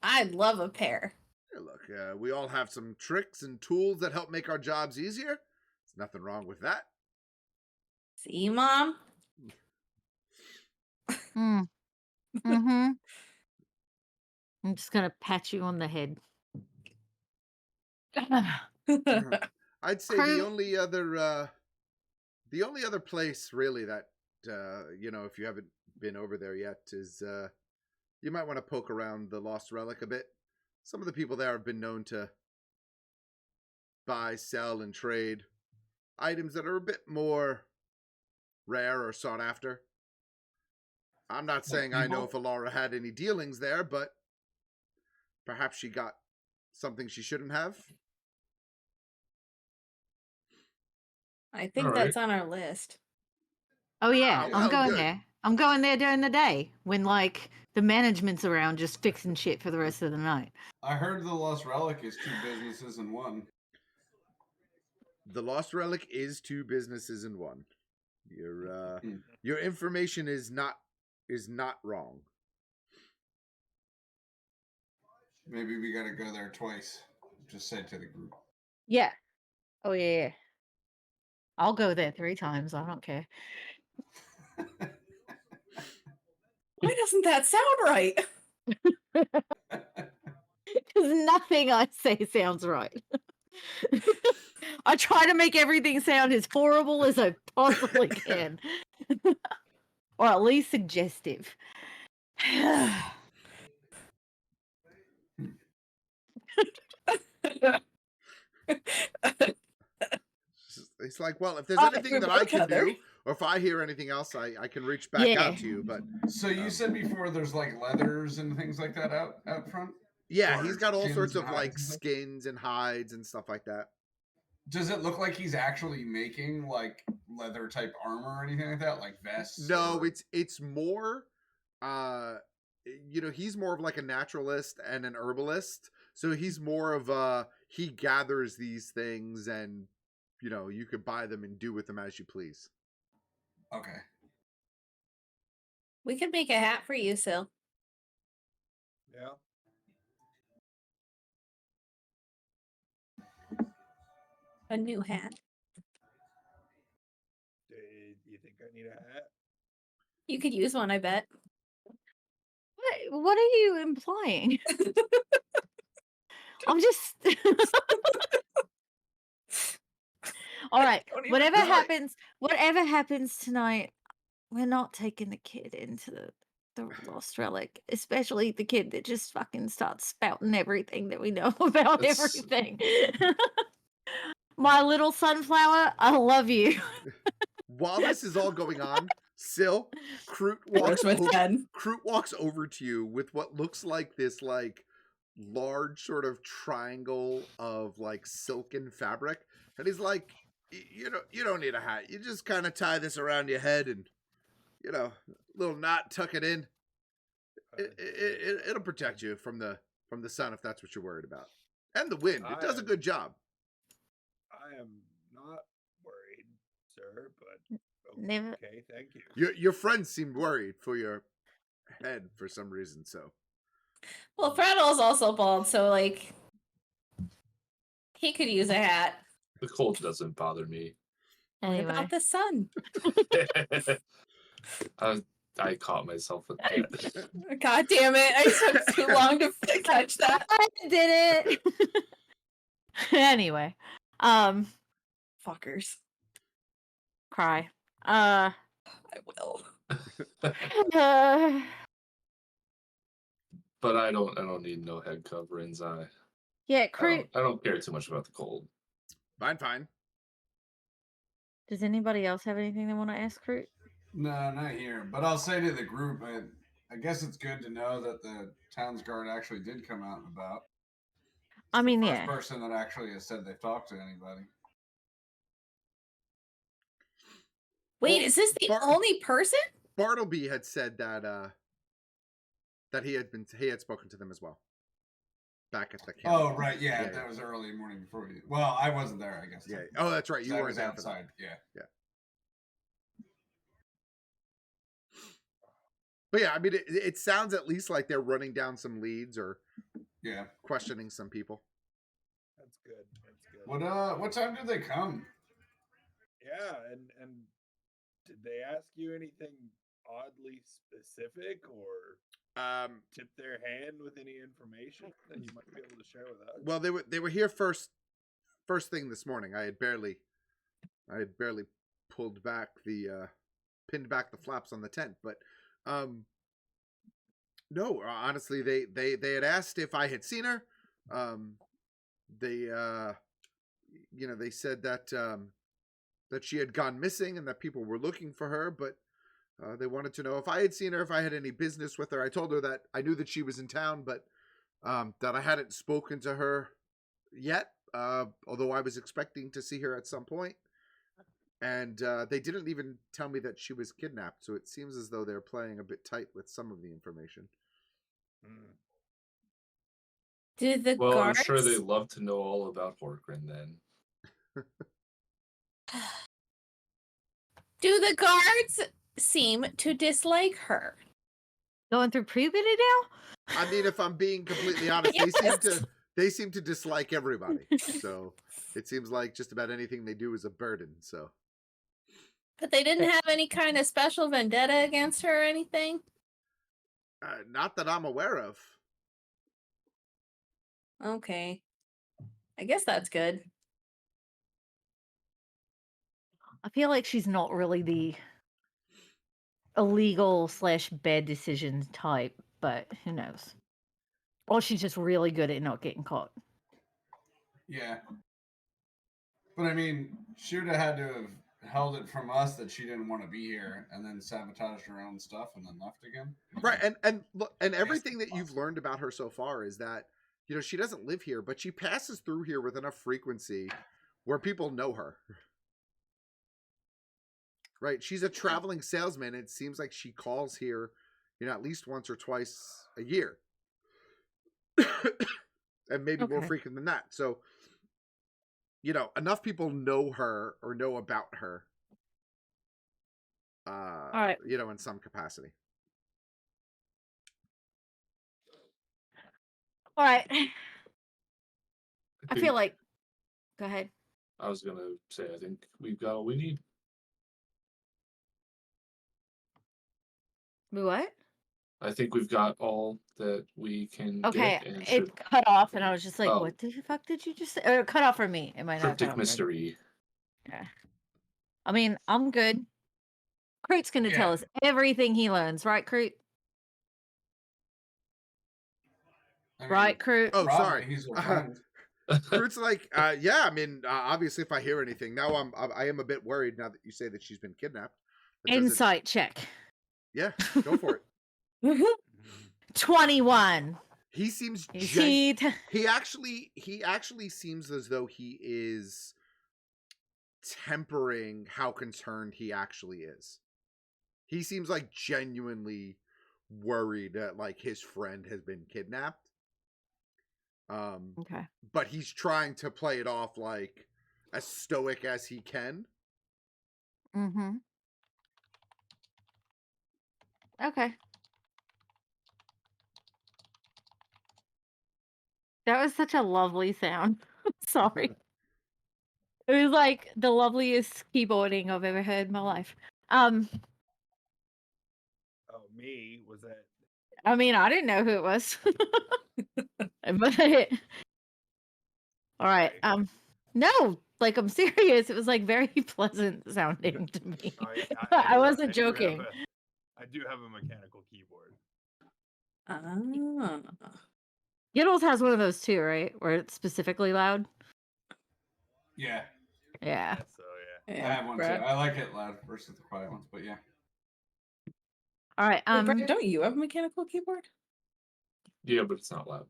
I'd love a pair. hey, look, we all have some tricks and tools that help make our jobs easier. There's nothing wrong with that. See, Mom? Mm. Mm-hmm. I'm just gonna pat you on the head. I'd say Crew- the only other place really that if you haven't been over there yet is you might want to poke around the Lost Relic a bit. Some of the people there have been known to buy, sell, and trade items that are a bit more rare or sought after. I'm not saying I know if Alara had any dealings there, but perhaps she got something she shouldn't have. I think All right. that's on our list. Oh yeah, well, I'm going good. there. I'm going there during the day when like the management's around just fixing shit for the rest of the night. I heard the Lost Relic is 2 businesses in one. The Lost Relic is 2 businesses in one. Your information is not wrong. Maybe we gotta go there twice. Just said to the group. Yeah. Oh yeah. I'll go there 3 times. I don't care. Why doesn't that sound right? Because nothing I say sounds right. I try to make everything sound as horrible as I possibly can. Or at least suggestive. It's like, well, if there's Oh, anything we that I both can other. do, or if I hear anything else, I can reach back Yeah. out to you. But So you said before there's like leathers and things like that out front? yeah, Or he's got all skins sorts and of like hides and stuff? skins and hides and stuff like that. Does it look like he's actually making like leather type armor or anything like that, like vests? No, or... it's more he's more of like a naturalist and an herbalist. So he's more of he gathers these things and you could buy them and do with them as you please. Okay. We could make a hat for you, Sil. Yeah. A new hat. Do you think I need a hat? You could use one, I bet. What are you implying? I'm just all right. Don't even Whatever try. happens tonight, we're not taking the kid into the Lost Relic, especially the kid that just fucking starts spouting everything that we know about That's- everything. My little sunflower, I love you. While this is all going on, Sil, Kroot walks over to you with what looks like this like large sort of triangle of like silken fabric, and he's like, you don't need a hat. You just kind of tie this around your head and little knot, tuck it in. It'll protect you from the sun if that's what you're worried about, and the wind. It does a good job. I am not worried, sir, but Never. okay, thank you. Your friends seemed worried for your head for some reason. So Well, Fraddle's also bald, so like he could use a hat. The cold doesn't bother me. What Anyway, about the sun? I caught myself with that. God damn it! I took too long to catch that. I did it. Anyway, Fuckers. cry. I will. But I don't need no head coverings. Yeah, I Crew. don't care too much about the cold. fine. Does anybody else have anything they want to ask Crew? No, not here. But I'll say to the group, I guess it's good to know that the town's guard actually did come out and about. I mean, First yeah. person that actually has said they've talked to anybody. Wait, Well, is this the only person? Bartleby had said that that he had spoken to them as well. Back at the camp. Oh right, yeah, that was early morning before you. Well, I wasn't there, I guess. Yeah. Oh, that's right. You I weren't was there for that. outside. Yeah. Yeah. But yeah, I mean, it sounds at least like they're running down some leads or questioning some people. That's good. That's good. What time did they come? Yeah, and did they ask you anything oddly specific or tip their hand with any information that you might be able to share with us? Well, they were here first thing this morning. I had barely pulled back pinned back the flaps on the tent, but no, honestly, they had asked if I had seen her. They they said that that she had gone missing and that people were looking for her, but they wanted to know if I had seen her, if I had any business with her. I told her that I knew that she was in town, but that I hadn't spoken to her yet, although I was expecting to see her at some point. And they didn't even tell me that she was kidnapped, so it seems as though they're playing a bit tight with some of the information. Do the Well, guards... I'm sure they'd love to know all about Horgrin then. Do the guards seem to dislike her? Going through puberty now? I mean, if I'm being completely honest, they seem to dislike everybody. So it seems like just about anything they do is a burden. So, but they didn't have any kind of special vendetta against her or anything? Not that I'm aware of. Okay. I guess that's good. I feel like she's not really the illegal/bad decisions type, but who knows? Or she's just really good at not getting caught. Yeah. But I mean, she would have had to have held it from us that she didn't want to be here and then sabotaged her own stuff and then left again. Right. And look, and everything that you've learned about her so far is that, she doesn't live here, but she passes through here with enough frequency where people know her. Right. She's a traveling salesman. And it seems like she calls here, at least once or twice a year. And maybe more frequent than that. So, enough people know her or know about her. All right. In some capacity. All right. I feel like... Go ahead. I was going to say, I think we've got all we need. What? I think we've got all that we can Okay, get. And it cut off, and I was just like, what the fuck did you just say? Or it cut off for me. It might not cryptic mystery. Yeah. I mean, I'm good. Crute's going to tell us everything he learns, right, Crute? Right, Crute? Oh, sorry. He's a friend. Crute's like, yeah, I mean, obviously if I hear anything. Now I am a bit worried now that you say that she's been kidnapped. Insight check. Yeah, go for it. 21. He seems he actually seems as though he is tempering how concerned he actually is. He seems like genuinely worried that like his friend has been kidnapped. Okay. But he's trying to play it off like as stoic as he can. Mm-hmm. Okay. That was such a lovely sound. Sorry. It was like the loveliest keyboarding I've ever heard in my life. Oh, me? Was that? I mean, I didn't know who it was. But all right. No, like I'm serious. It was like very pleasant sounding to me. I wasn't joking. I do have a mechanical keyboard. Giddles has one of those too, right? Where it's specifically loud. Yeah. Yeah. So I have one too. I like it loud versus the quiet ones, but yeah. All right. Brett, don't you have a mechanical keyboard? Yeah, but it's not loud.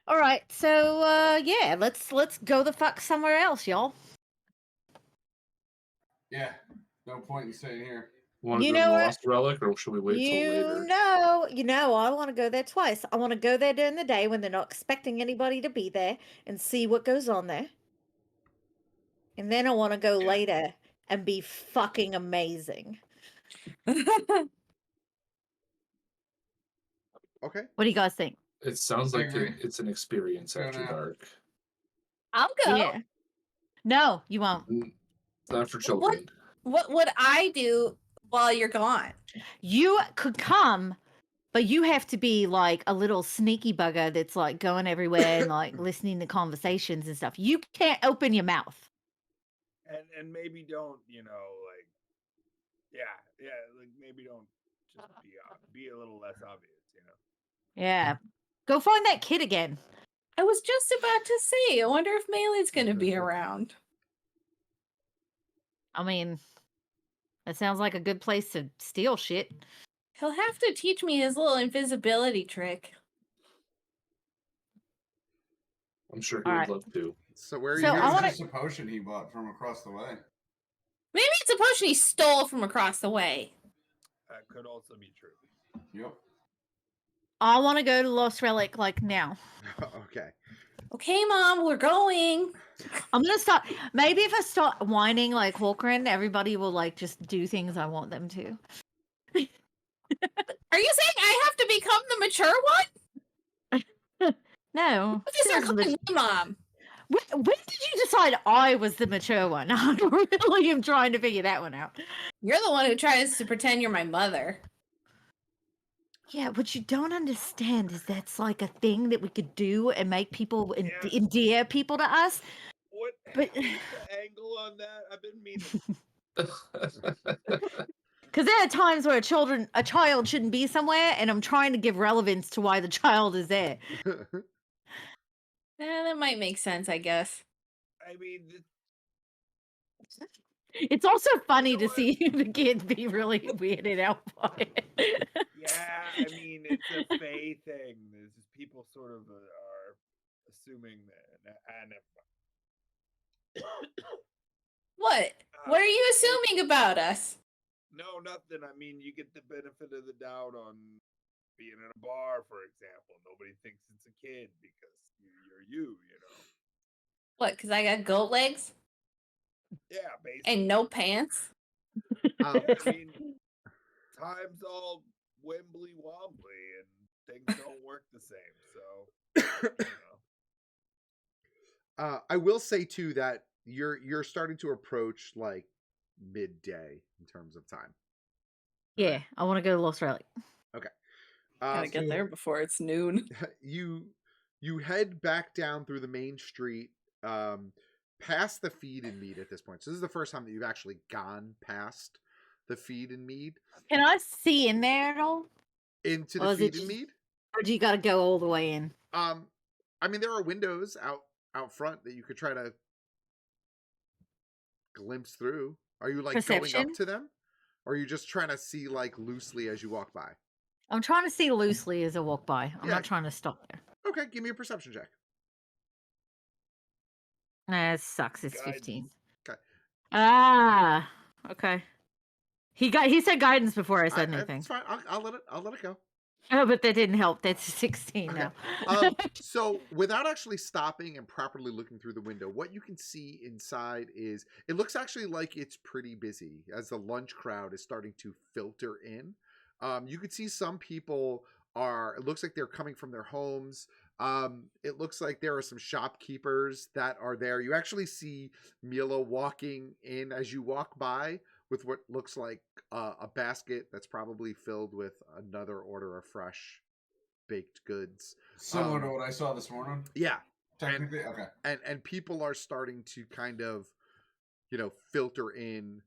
All right. So yeah, let's go the fuck somewhere else, y'all. Yeah. No point in staying here. Want to You go to know the what? Lost Relic, or should we wait till later? I want to go there twice. I want to go there during the day when they're not expecting anybody to be there and see what goes on there. And then I want to go Yeah. later and be fucking amazing. Okay. What do you guys think? It sounds I like agree. it's an experience Fair after enough. dark. I'll go. Yeah. No, you won't. It's not for children. What would I do while you're gone? You could come, but you have to be like a little sneaky bugger that's like going everywhere and like listening to conversations and stuff. You can't open your mouth. And maybe don't, like, yeah, like maybe don't just be a little less obvious, Yeah. Go find that kid again. I was just about to say, I wonder if Melee's going to be around. I mean, that sounds like a good place to steal shit. He'll have to teach me his little invisibility trick. I'm sure he All would right. love to. So where are So you I It guys? was wanna- just a potion he bought from across the way. Maybe it's a potion he stole from across the way. That could also be true. Yep. I want to go to Lost Relic like now. Okay. Okay, Mom, we're going. I'm gonna start. Maybe if I start whining like Hawkrin, everybody will like just do things I want them to. Are you saying I have to become the mature one? No. Let's just start Phil's the calling me Mom. When did you decide I was the mature one? I really am trying to figure that one out. You're the one who tries to pretend you're my mother. Yeah, what you don't understand is that's like a thing that we could do and make people Yeah. endear people to us. What? But- What's the angle on that? I've been meaning. Because there are times where a child shouldn't be somewhere, and I'm trying to give relevance to why the child is there. That might make sense, I guess. I mean, It's also funny know to what? see the kids be really weirded out by it. yeah, I mean, it's a Fae thing. There's just people sort of are assuming that. What? What are you assuming about us? No, nothing. I mean, you get the benefit of the doubt on being in a bar, for example. Nobody thinks it's a kid because you're you. What, because I got goat legs Yeah, basically. and no pants? Um, Yeah, I mean, time's all wimbly wobbly and things don't work the same. So, I will say too that you're starting to approach like midday in terms of time. Yeah, I want to go to Lost Relic. Gotta get there before it's noon. You head back down through the main street, past the feed and mead at this point. So this is the first time that you've actually gone past the feed and mead Can I see in there at all? into Or the is it feed and just- mead. Or do you got to go all the way in? I mean there are windows out front that you could try to glimpse through. Are you like going Perception? up to them? Or are you just trying to see like loosely as you walk by? I'm trying to see loosely as I walk by. I'm Yeah. not trying to stop there. Okay, give me a perception check. Nah, it sucks. It's Guidance. 15. Okay. Ah, okay. He said guidance before I said anything. It's fine. I'll let it go. Oh, but that didn't help. That's 16 now. So without actually stopping and properly looking through the window, what you can see inside is it looks actually like it's pretty busy as the lunch crowd is starting to filter in. You could see some people it looks like they're coming from their homes. It looks like there are some shopkeepers that are there. You actually see Mila walking in as you walk by with what looks like a basket that's probably filled with another order of fresh baked goods. Similar to what I saw this morning. Yeah. Technically, okay. And people are starting to kind of, filter in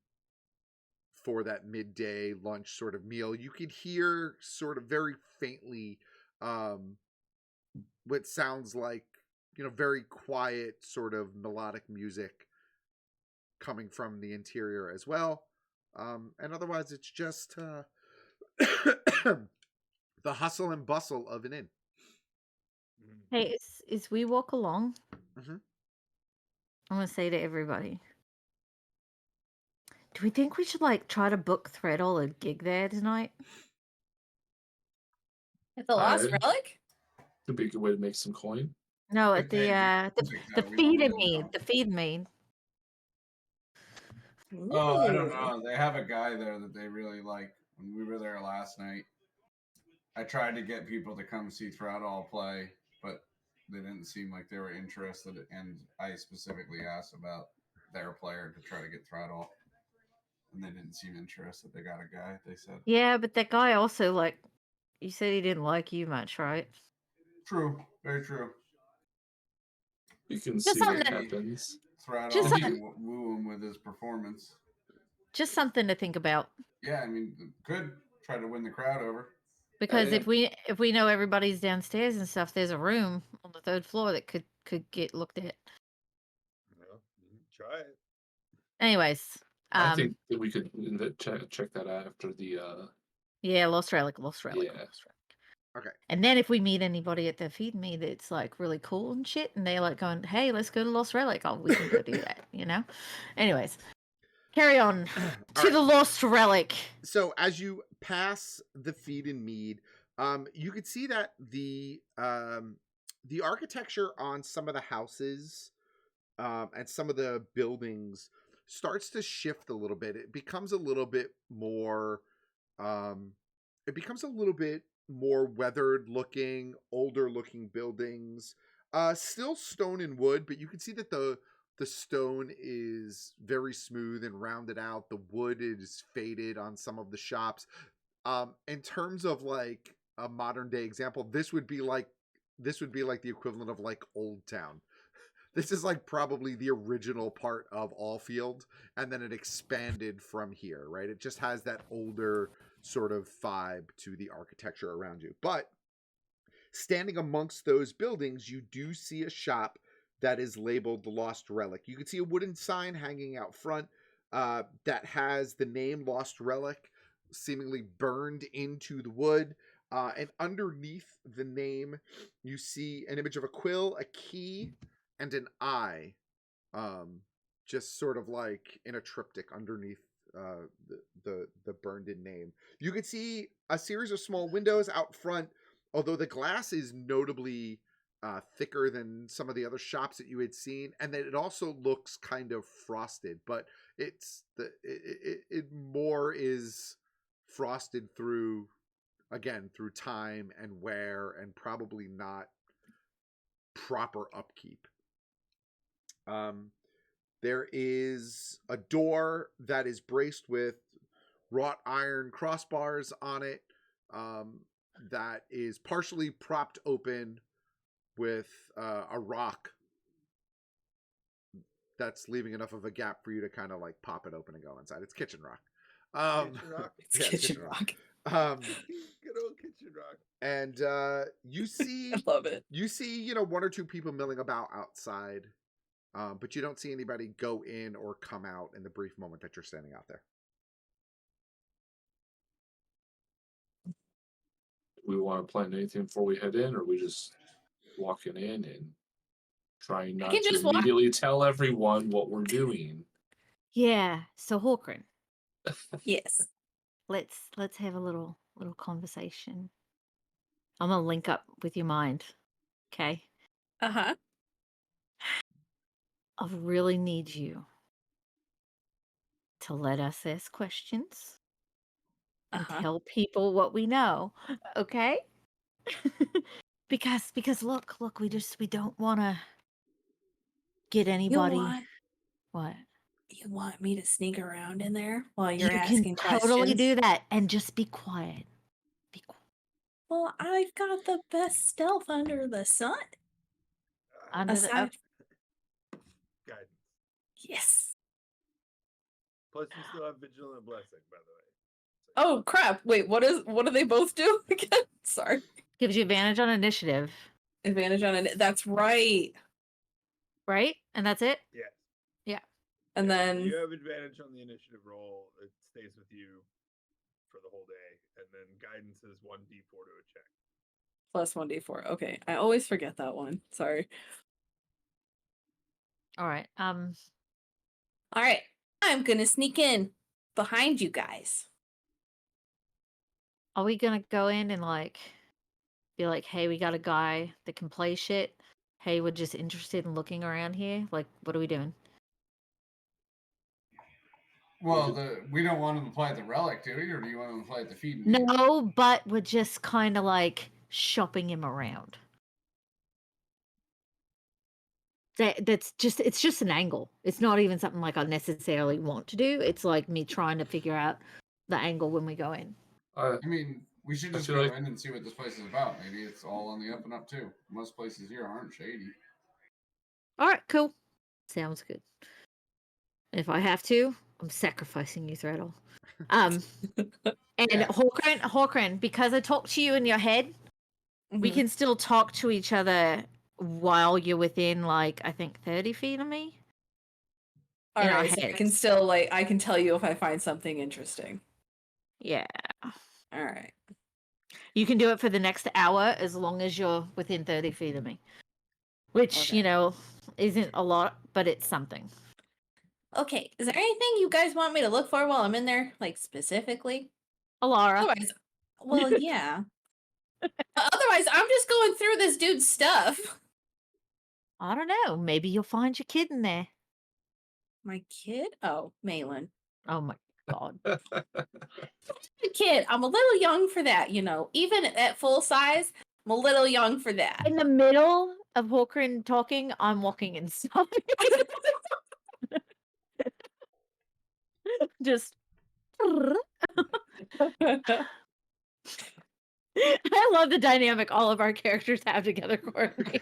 for that midday lunch sort of meal. You can hear sort of very faintly what sounds like, very quiet sort of melodic music coming from the interior as well. And otherwise it's just the hustle and bustle of an inn. Hey, as we walk along, Mhm. I'm going to say to everybody, Do we think we should like try to book Threadle a gig there tonight? At the Lost Alright. Relic? Could be a good way to make some coin. No, If at they the think the so, we feed don't and really mead. know. The feed and mead. Oh, I don't Ooh. know. They have a guy there that they really like. When we were there last night, I tried to get people to come see Threadall play, but they didn't seem like they were interested. And I specifically asked about their player to try to get Threadall, and they didn't seem interested. They got a guy, they said. Yeah, but that guy also like you said he didn't like you much, right? True. Very true. You can Just see what something- happens. Threadall Just can something- woo him with his performance. Just something to think about. Yeah, I mean, could try to win the crowd over. Because yeah. if we know everybody's downstairs and stuff, there's a room on the 3rd floor that could get looked at. Well, you can try it. Anyways, I think that we could check that out after the yeah, Lost Relic. Yeah. Lost Relic. Okay. And then if we meet anybody at the feed me that's like really cool and shit, and they're like going, "Hey, let's go to Lost Relic," we can go do that, you know. Anyways, carry on to right. the Lost Relic. So as you pass the feed and mead, you could see that the architecture on some of the houses and some of the buildings starts to shift a little bit. It becomes a little bit more weathered looking, older looking buildings. Still stone and wood, but you can see that the stone is very smooth and rounded out. The wood is faded on some of the shops. In terms of like a modern day example, this would be like the equivalent of like Old Town. This is like probably the original part of Allfield, and then it expanded from here, right? It just has that older sort of vibe to the architecture around you. But standing amongst those buildings, you do see a shop that is labeled the Lost Relic. You can see a wooden sign hanging out front that has the name Lost Relic seemingly burned into the wood. And underneath the name, you see an image of a quill, a key, and an eye, just sort of like in a triptych underneath the burned in name. You could see a series of small windows out front, although the glass is notably thicker than some of the other shops that you had seen, and that it also looks kind of frosted, but it's it more is frosted through time and wear and probably not proper upkeep. There is a door that is braced with wrought iron crossbars on it, that is partially propped open with a rock that's leaving enough of a gap for you to kind of like pop it open and go inside. It's kitchen rock. Kitchen rock. It's Yeah, kitchen kitchen rock. Good old kitchen rock. And you see I love it. you see, one or two people milling about outside, but you don't see anybody go in or come out in the brief moment that you're standing out there. We want to plan anything before we head in, or we just walking in and trying not can to just walk- immediately tell everyone what we're doing. Yeah. So Hawkrin, Yes. let's have a little conversation. I'm gonna link up with your mind. Okay. Uh-huh. I really need you to let us ask questions and Uh-huh. tell people what we know. Okay? because look, we don't want to get anybody. What? You want me to sneak around in there while You you're asking can totally questions? do that and just be quiet. Be quiet. Well, I've got the best stealth under the sun. Under the, Aside, Guidance. yes. Plus, you still have Vigilant Blessing, by the way. Oh crap! Wait, what do they both do again? Sorry. gives you advantage on initiative, Advantage on it. That's right. right? And that's it? Yes. And then You have advantage on the initiative roll. It stays with you for the whole day. And then guidance is 1d4 to a check. plus 1d4. Okay, I always forget that one. Sorry. All right. All right, I'm gonna sneak in. behind you guys. Are we gonna go in and like be like, hey, we got a guy that can play shit? Hey, we're just interested in looking around here. Like, what are we doing? Well, we don't want him to play at the Relic, do we? Or do you want him to play at the Feed and Eat? No, but we're just kind of like shopping him around. It's just an angle. It's not even something like I necessarily want to do. It's like me trying to figure out the angle when we go in. I mean, we should just feel go like- in and see what this place is about. Maybe it's all on the up and up too. Most places here aren't shady. All right, cool. Sounds good. If I have to, I'm sacrificing you, Threadle. And Yeah. Horkran, because I talk to you in your head, we Mhm. can still talk to each other while you're within, like, I think 30 feet of me. All in our right, so I heads. can still I can tell you if I find something interesting. Yeah. All right. You can do it for the next hour as long as you're within 30 feet of me. Which, Okay. you know, isn't a lot, but it's something. Okay. Is there anything you guys want me to look for while I'm in there, like specifically? Alara. Otherwise, well, yeah. Otherwise, I'm just going through this dude's stuff. I don't know. Maybe you'll find your kid in there. My kid? Oh, Malin. Oh my god. A kid. I'm a little young for that, you know. Even at full size, I'm a little young for that. In the middle of Horkran talking, I'm walking inside. Just. I love the dynamic all of our characters have together, Courtney.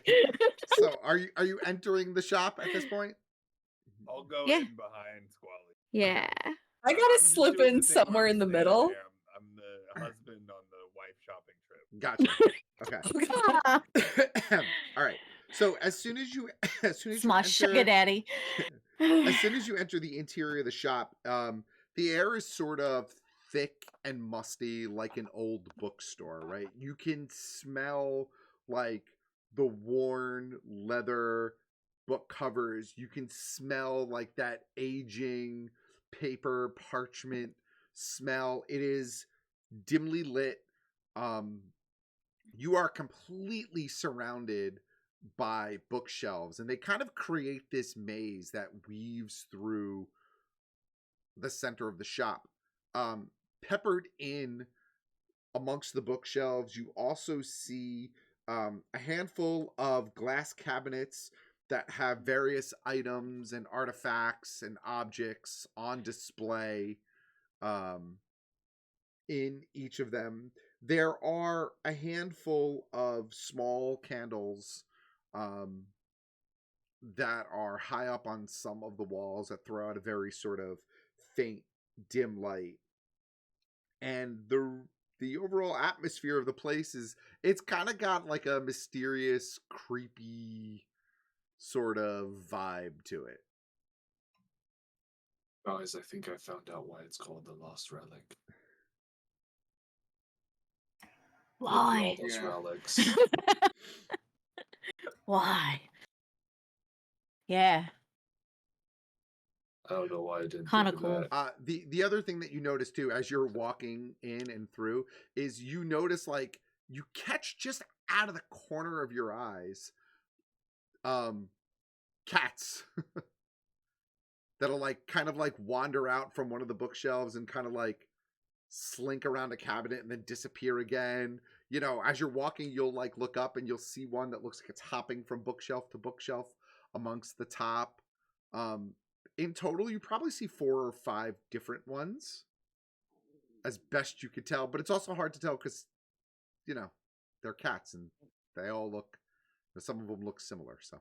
So, are you entering the shop at this point? I'll go Yeah. in behind Squally. Yeah. I gotta I'm just slip doing in the thing where somewhere I'm in the standing middle. there. I'm the husband on the wife shopping trip. Gotcha. Okay. All right. So as soon as you It's my sugar enter, daddy. as soon as you enter the interior of the shop, the air is sort of thick and musty, like an old bookstore. Right? You can smell like the worn leather book covers. You can smell like that aging paper parchment smell. It is dimly lit. You are completely surrounded by bookshelves, and they kind of create this maze that weaves through the center of the shop. Peppered in amongst the bookshelves, you also see a handful of glass cabinets that have various items and artifacts and objects on display in each of them. There are a handful of small candles that are high up on some of the walls that throw out a very sort of faint, dim light. And the overall atmosphere of the place is, it's kind of got like a mysterious, creepy sort of vibe to it. Guys, I think I found out why it's called the Lost Relic. Why? All those Yeah. relics. Why? Yeah. I don't know why I didn't Kinda think cool. of that. The other thing that you notice too, as you're walking in and through, is you notice like you catch just out of the corner of your eyes, cats that'll like kind of like wander out from one of the bookshelves and kind of like slink around a cabinet and then disappear again. You know, as you're walking, you'll like look up and you'll see one that looks like it's hopping from bookshelf to bookshelf amongst the top. In total, you probably see 4 or 5 different ones, as best you could tell. But it's also hard to tell because, you know, they're cats and they all look. Some of them look similar. So.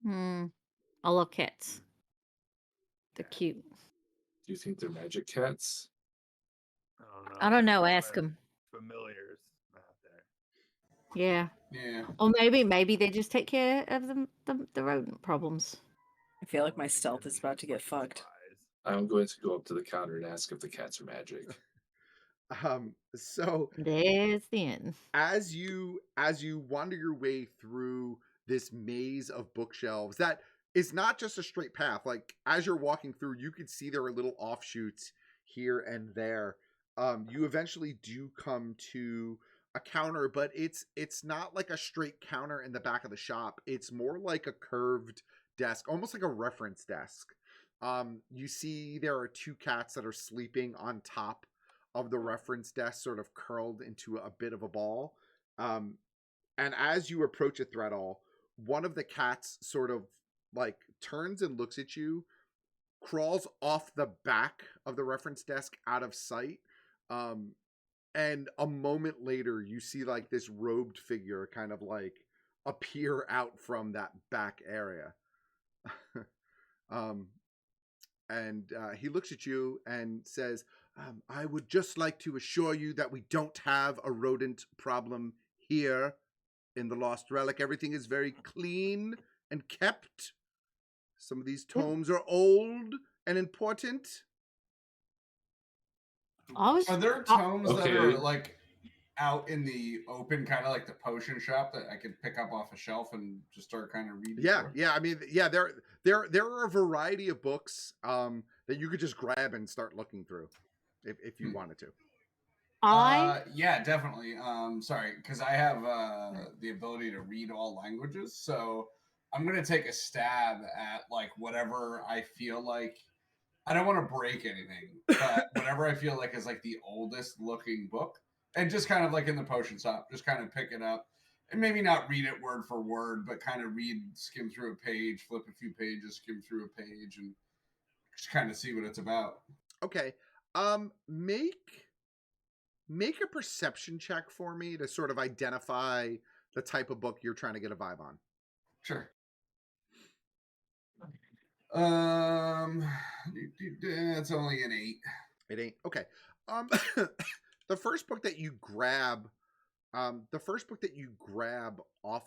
I love cats. They're cute. Do you think they're magic cats? I don't know. There's a lot Ask of them. Familiars out there. Yeah. Yeah. Or maybe they just take care of the rodent problems. I feel like my stealth is about to get fucked. I'm going to go up to the counter and ask if the cats are magic. So There's the end. as you wander your way through this maze of bookshelves that is not just a straight path. Like as you're walking through, you can see there are little offshoots here and there. You eventually do come to a counter, but it's not like a straight counter in the back of the shop. It's more like a curved desk, almost like a reference desk. You see there are 2 cats that are sleeping on top of the reference desk, sort of curled into a bit of a ball. And as you approach it, Threadall, one of the cats sort of like turns and looks at you, crawls off the back of the reference desk out of sight. And a moment later, you see like this robed figure kind of like appear out from that back area. And he looks at you and says, I would just like to assure you that we don't have a rodent problem here in the Lost Relic. Everything is very clean and kept. Some of these tomes are old and important. Are there tomes that Okay. are like out in the open, kind of like the potion shop that I could pick up off a shelf and just start kind of reading? Yeah. I mean, yeah, there are a variety of books that you could just grab and start looking through if you wanted to. Yeah, definitely. Sorry, because I have the ability to read all languages, so I'm gonna take a stab at like whatever I feel like. I don't want to break anything, but whatever I feel like is like the oldest looking book, and just kind of like in the potion shop, just kind of pick it up and maybe not read it word for word, but kind of skim through a page, flip a few pages, skim through a page, and just kind of see what it's about. Okay. Make a perception check for me to sort of identify the type of book you're trying to get a vibe on. Sure. It's only an 8. It ain't okay. The first book that you grab, off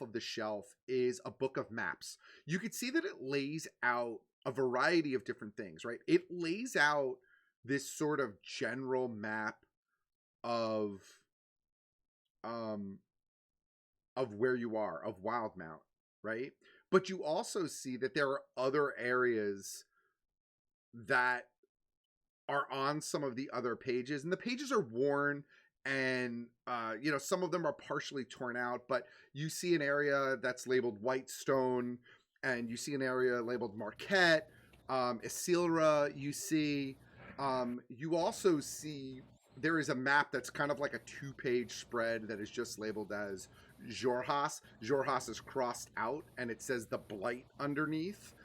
of the shelf is a book of maps. You can see that it lays out a variety of different things, right? It lays out this sort of general map of where you are, of Wildmount, right? But you also see that there are other areas that are on some of the other pages, and the pages are worn, and some of them are partially torn out, but you see an area that's labeled Whitestone, and you see an area labeled Marquette, Isilra. You also see there is a map that's kind of like a 2-page spread that is just labeled as Jorhas. Jorhas is crossed out, and it says the Blight underneath.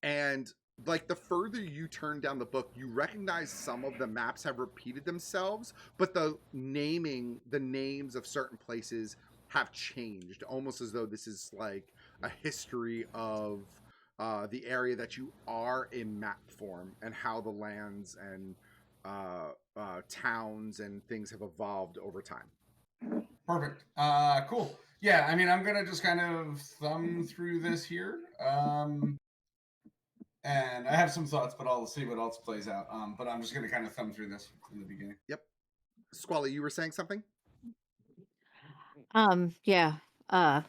And like the further you turn down the book, you recognize some of the maps have repeated themselves, but the names of certain places have changed, almost as though this is like a history of the area that you are in map form, and how the lands and towns and things have evolved over time. Perfect. Cool. Yeah, I mean, I'm gonna just kind of thumb through this here. And I have some thoughts, but I'll see what else plays out. But I'm just gonna kind of thumb through this in the beginning. Yep. Squally, you were saying something? Yeah. I'm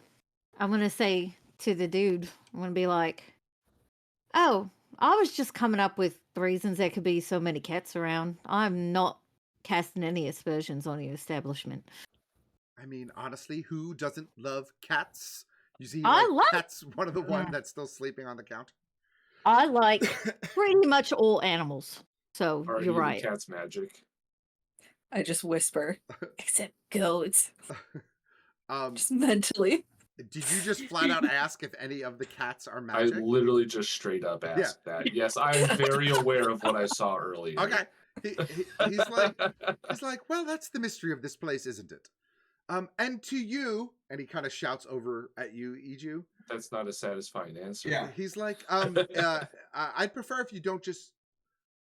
gonna say to the dude, I'm gonna be like, oh, I was just coming up with reasons there could be so many cats around. I'm not casting any aspersions on your establishment. I mean, honestly, who doesn't love cats? You see, Cat's one of the ones that's still sleeping on the couch. I like pretty much all animals. So you're right. Cat's magic. I just whisper, except goats. Just mentally. Did you just flat out ask if any of the cats are magic? I literally just straight up asked that. Yes, I am very aware of what I saw earlier. Okay. He's like, well, that's the mystery of this place, isn't it? And to you, and he kind of shouts over at you, Iju. That's not a satisfying answer. Yeah. He's like, I'd prefer if you don't just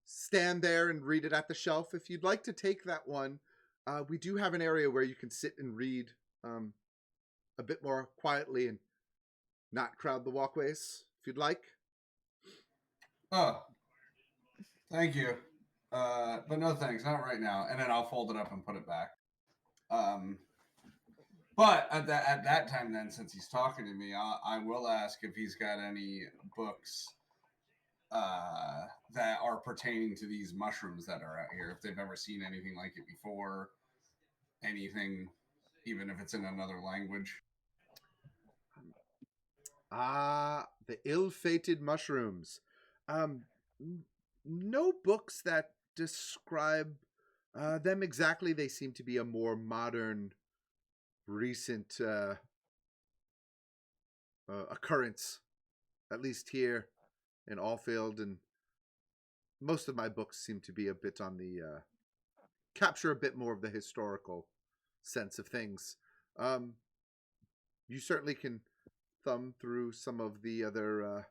stand there and read it at the shelf. If you'd like to take that one, we do have an area where you can sit and read a bit more quietly and not crowd the walkways, if you'd like. Oh, thank you. But no thanks, not right now. And then I'll fold it up and put it back. But at that time, then, since he's talking to me, I will ask if he's got any books that are pertaining to these mushrooms that are out here. If they've ever seen anything like it before, anything, even if it's in another language. The ill-fated mushrooms. No books that describe them exactly. They seem to be a more modern, recent occurrence, at least here in Allfield, and most of my books seem to be a bit on the capture a bit more of the historical sense of things. You certainly can thumb through some of the other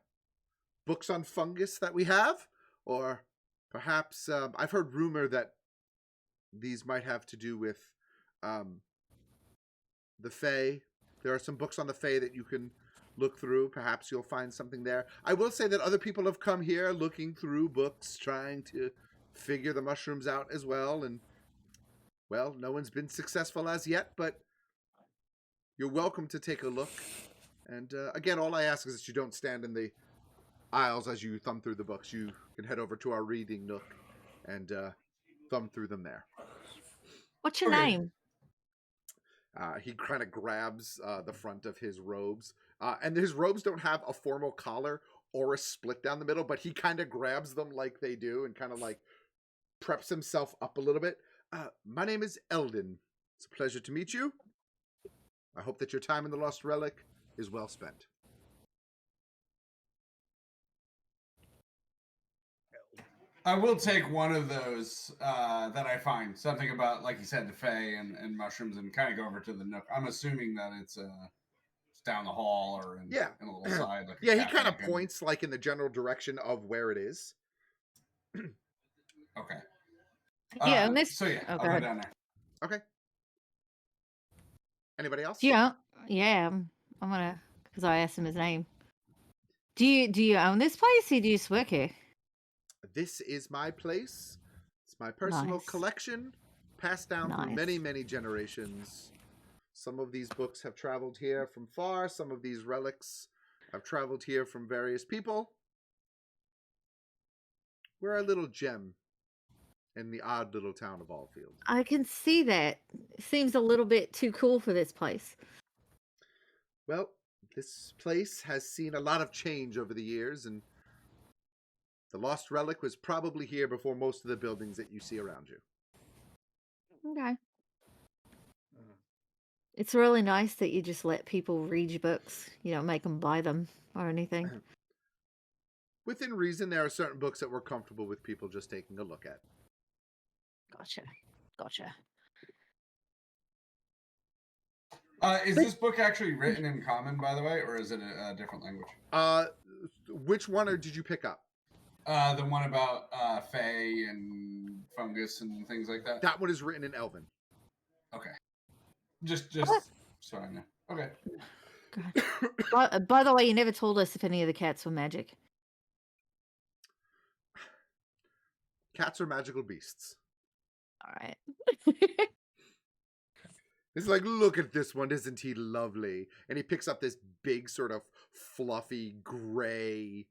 books on fungus that we have, or perhaps I've heard rumor that these might have to do with the Fae. There are some books on the Fae that you can look through. Perhaps you'll find something there. I will say that other people have come here looking through books, trying to figure the mushrooms out as well, and well, no one's been successful as yet, but you're welcome to take a look. And again, all I ask is that you don't stand in the aisles as you thumb through the books. You can head over to our reading nook and thumb through them there. What's your name? He kind of grabs the front of his robes. And his robes don't have a formal collar or a split down the middle, but he kind of grabs them like they do and kind of like preps himself up a little bit. My name is Eldon. It's a pleasure to meet you. I hope that your time in the Lost Relic is well spent. I will take one of those that I find. Something about, like you said, the Fae and mushrooms, and kind of go over to the nook. I'm assuming that it's down the hall or in a little side. Like he kind of points like in the general direction of where it is. Okay. Yeah, and this. So yeah, I'll go down there. Okay. Anybody else? Yeah, I'm gonna, because I asked him his name. Do you own this place, or do you just work here? This is my place. It's my personal collection, passed down through many, many generations. Some of these books have traveled here from far. Some of these relics have traveled here from various people. We're a little gem in the odd little town of Allfield. I can see that. It seems a little bit too cool for this place. Well, this place has seen a lot of change over the years, and the Lost Relic was probably here before most of the buildings that you see around you. Okay. It's really nice that you just let people read your books. You don't make them buy them or anything. Within reason, there are certain books that we're comfortable with people just taking a look at. Gotcha. Is this book actually written in common, by the way, or is it a different language? Which one did you pick up? The one about Fae and fungus and things like that? That one is written in Elven. Okay. Just so I know. Okay. By the way, you never told us if any of the cats were magic. Cats are magical beasts. All right. It's like, look at this one. Isn't he lovely? And he picks up this big sort of fluffy, gray,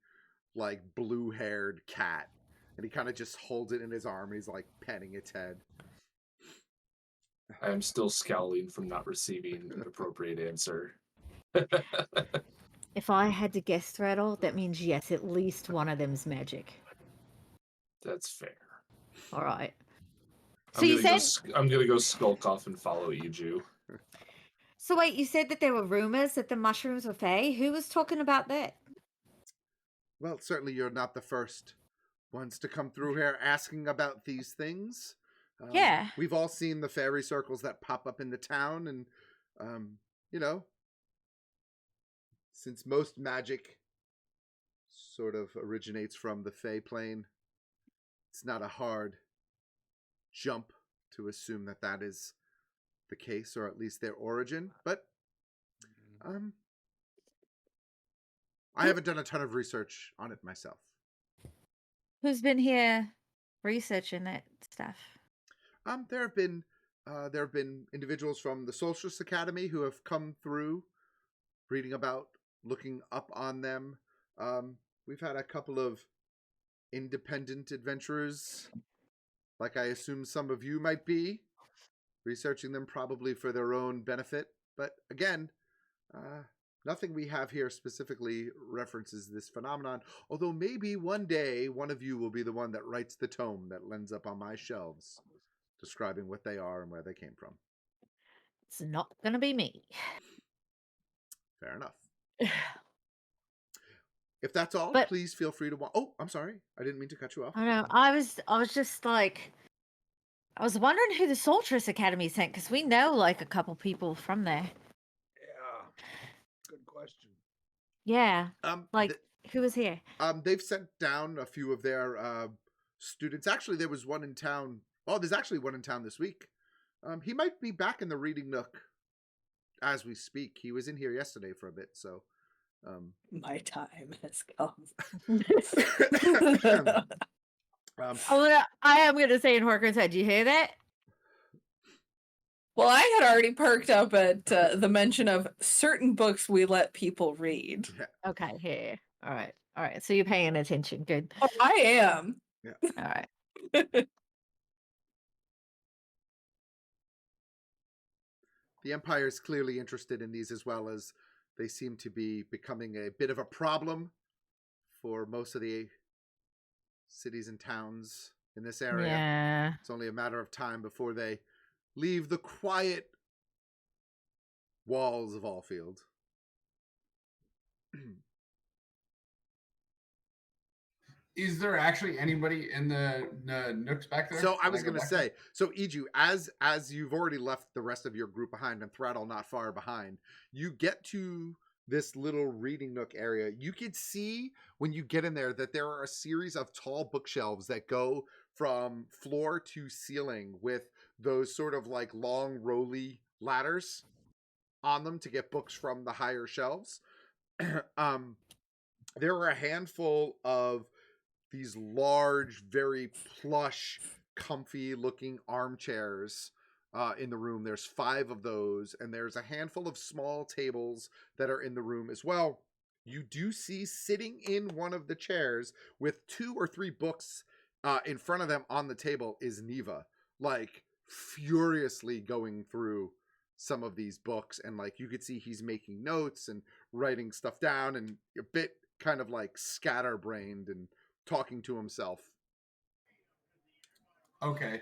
like blue-haired cat. And he kind of just holds it in his arm. And he's like petting its head. I am still scowling from not receiving an appropriate answer. If I had to guess, Threadle, that means yes, at least one of them's magic. That's fair. All right. So you said I'm gonna go skulk off and follow Iju. So wait, you said that there were rumors that the mushrooms were Fae. Who was talking about that? Well, certainly you're not the first ones to come through here asking about these things. Yeah. We've all seen the fairy circles that pop up in the town, and you know, since most magic sort of originates from the Fae plane, it's not a hard jump to assume that that is the case, or at least their origin. But I haven't done a ton of research on it myself. Who's been here researching that stuff? There have been there have been individuals from the Solstice Academy who have come through, reading about, looking up on them. We've had a couple of independent adventurers, like I assume some of you might be, researching them probably for their own benefit. But again, nothing we have here specifically references this phenomenon, although maybe one day one of you will be the one that writes the tome that ends up on my shelves describing what they are and where they came from. It's not gonna be me. Fair enough. If that's all, But- please feel free to Oh, I'm sorry. I didn't mean to cut you off. I know. I was just like, I was wondering who the Solstice Academy sent, because we know like a couple people from there. Yeah. Good question. Yeah. Like, Who was here? they've sent down a few of their students. Actually, there was one in town. Oh, there's actually one in town this week. He might be back in the reading nook as we speak. He was in here yesterday for a bit, so My time has come. I am gonna say in Horker's head. Do you hear that? Well, I had already perked up at the mention of certain books we let people read. Okay, here. All right. So you're paying attention. Good. Oh, I am. All right. The Empire is clearly interested in these, as well as they seem to be becoming a bit of a problem for most of the cities and towns in this area. Yeah. It's only a matter of time before they leave the quiet walls of Allfield. Is there actually anybody in the nooks back there? So I was going to say, so Iju, as you've already left the rest of your group behind and Thraddle not far behind, you get to this little reading nook area. You could see when you get in there that there are a series of tall bookshelves that go from floor to ceiling with those sort of like long rolly ladders on them to get books from the higher shelves. There are a handful of these large, very plush, comfy looking armchairs in the room. There's 5 of those, and there's a handful of small tables that are in the room as well. You do see sitting in one of the chairs with 2 or 3 books in front of them on the table is Neva, like furiously going through some of these books, and like you could see he's making notes and writing stuff down and a bit kind of like scatterbrained and talking to himself. Okay.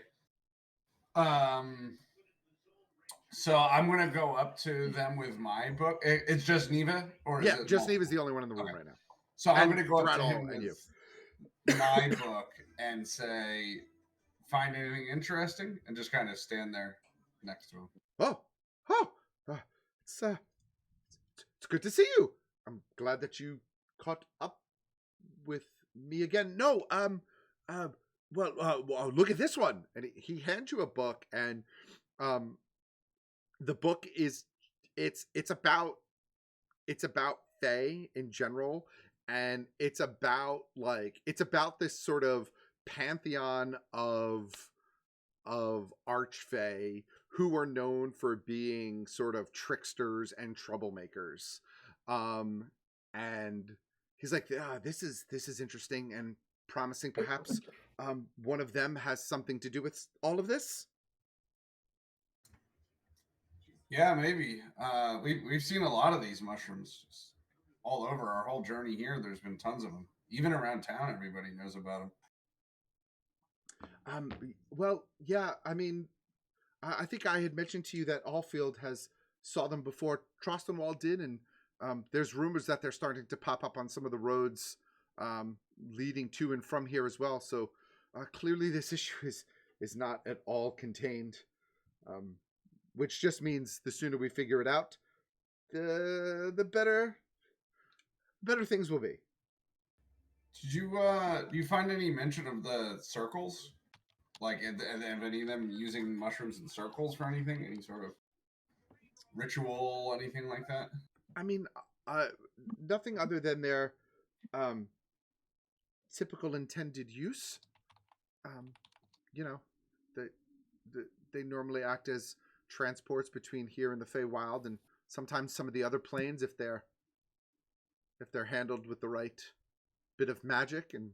So I'm gonna go up to them with my book. It's just Neva, or yeah, just Neva's the only one in the room right now. So I'm gonna go up to him and with my book and say, "Find anything interesting?" and just kind of stand there next to him. It's good to see you. I'm glad that you caught up with me again. No, well, look at this one. And he hands you a book, and the book is it's about Fae in general, and it's about this sort of pantheon of archfey who are known for being sort of tricksters and troublemakers. And he's like, this is interesting and promising. Perhaps one of them has something to do with all of this. Yeah, maybe. We've seen a lot of these mushrooms all over our whole journey here. There's been tons of them. Even around town, everybody knows about them. Well, yeah, I mean, I think I had mentioned to you that Allfield has saw them before Trostenwald did, and there's rumors that they're starting to pop up on some of the roads leading to and from here as well. So clearly this issue is not at all contained, which just means the sooner we figure it out, the better things will be. Did you find any mention of the circles? Like, have any of them using mushrooms in circles for anything? Any sort of ritual, anything like that? I mean, nothing other than their typical intended use. they normally act as transports between here and the Feywild, and sometimes some of the other planes if they're handled with the right bit of magic and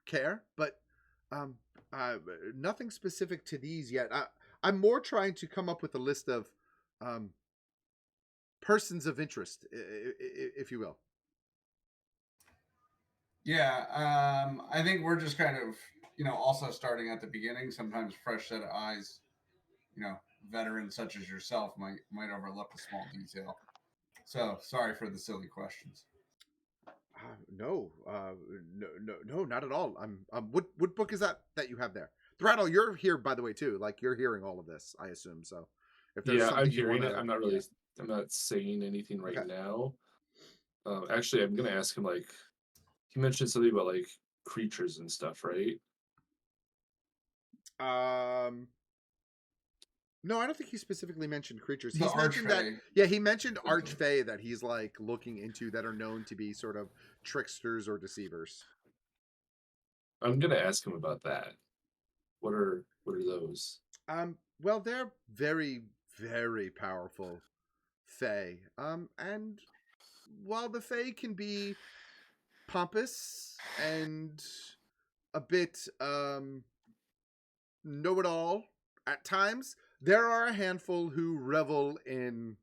care. But nothing specific to these yet. I'm more trying to come up with a list of persons of interest, if you will. Yeah, I think we're just kind of, also starting at the beginning. Sometimes fresh set of eyes, veterans such as yourself might overlook a small detail. So sorry for the silly questions. No, not at all. What book is that you have there? Throttle, you're here, by the way, too. Like, you're hearing all of this, I assume. So, if there's something I'm you hearing wanna, it. I'm not saying anything right now. Actually, I'm gonna ask him. Like, he mentioned something about like creatures and stuff, right? No, I don't think he specifically mentioned creatures. The He's mentioned that. Archfey. Yeah, he mentioned Archfey that he's like looking into that are known to be sort of tricksters or deceivers. I'm gonna ask him about that. What are those? Well, they're very, very powerful Fey. And while the Fey can be pompous and a bit know-it-all at times, there are a handful who revel in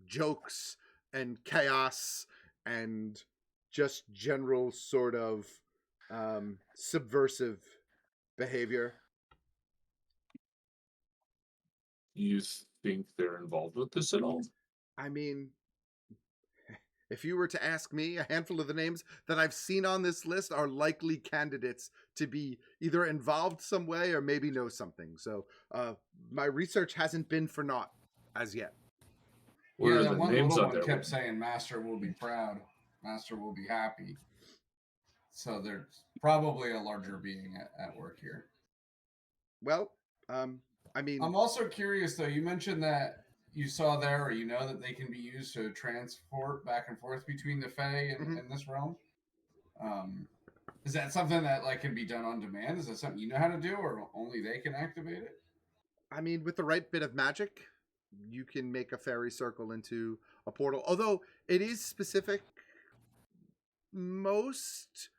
jokes and chaos and just general sort of subversive behavior. You think they're involved with this at all? I mean, if you were to ask me, a handful of the names that I've seen on this list are likely candidates to be either involved some way or maybe know something. So my research hasn't been for naught as yet. What are that the one names little on one there? kept saying, "Master will be proud. Master will be happy." So there's probably a larger being at work here. Well, I mean, I'm also curious, though. You mentioned that you saw there, or that they can be used to transport back and forth between the Fae and this realm. Is that something that can be done on demand? Is that something you know how to do, or only they can activate it? I mean, with the right bit of magic, you can make a fairy circle into a portal. Although it is specific, most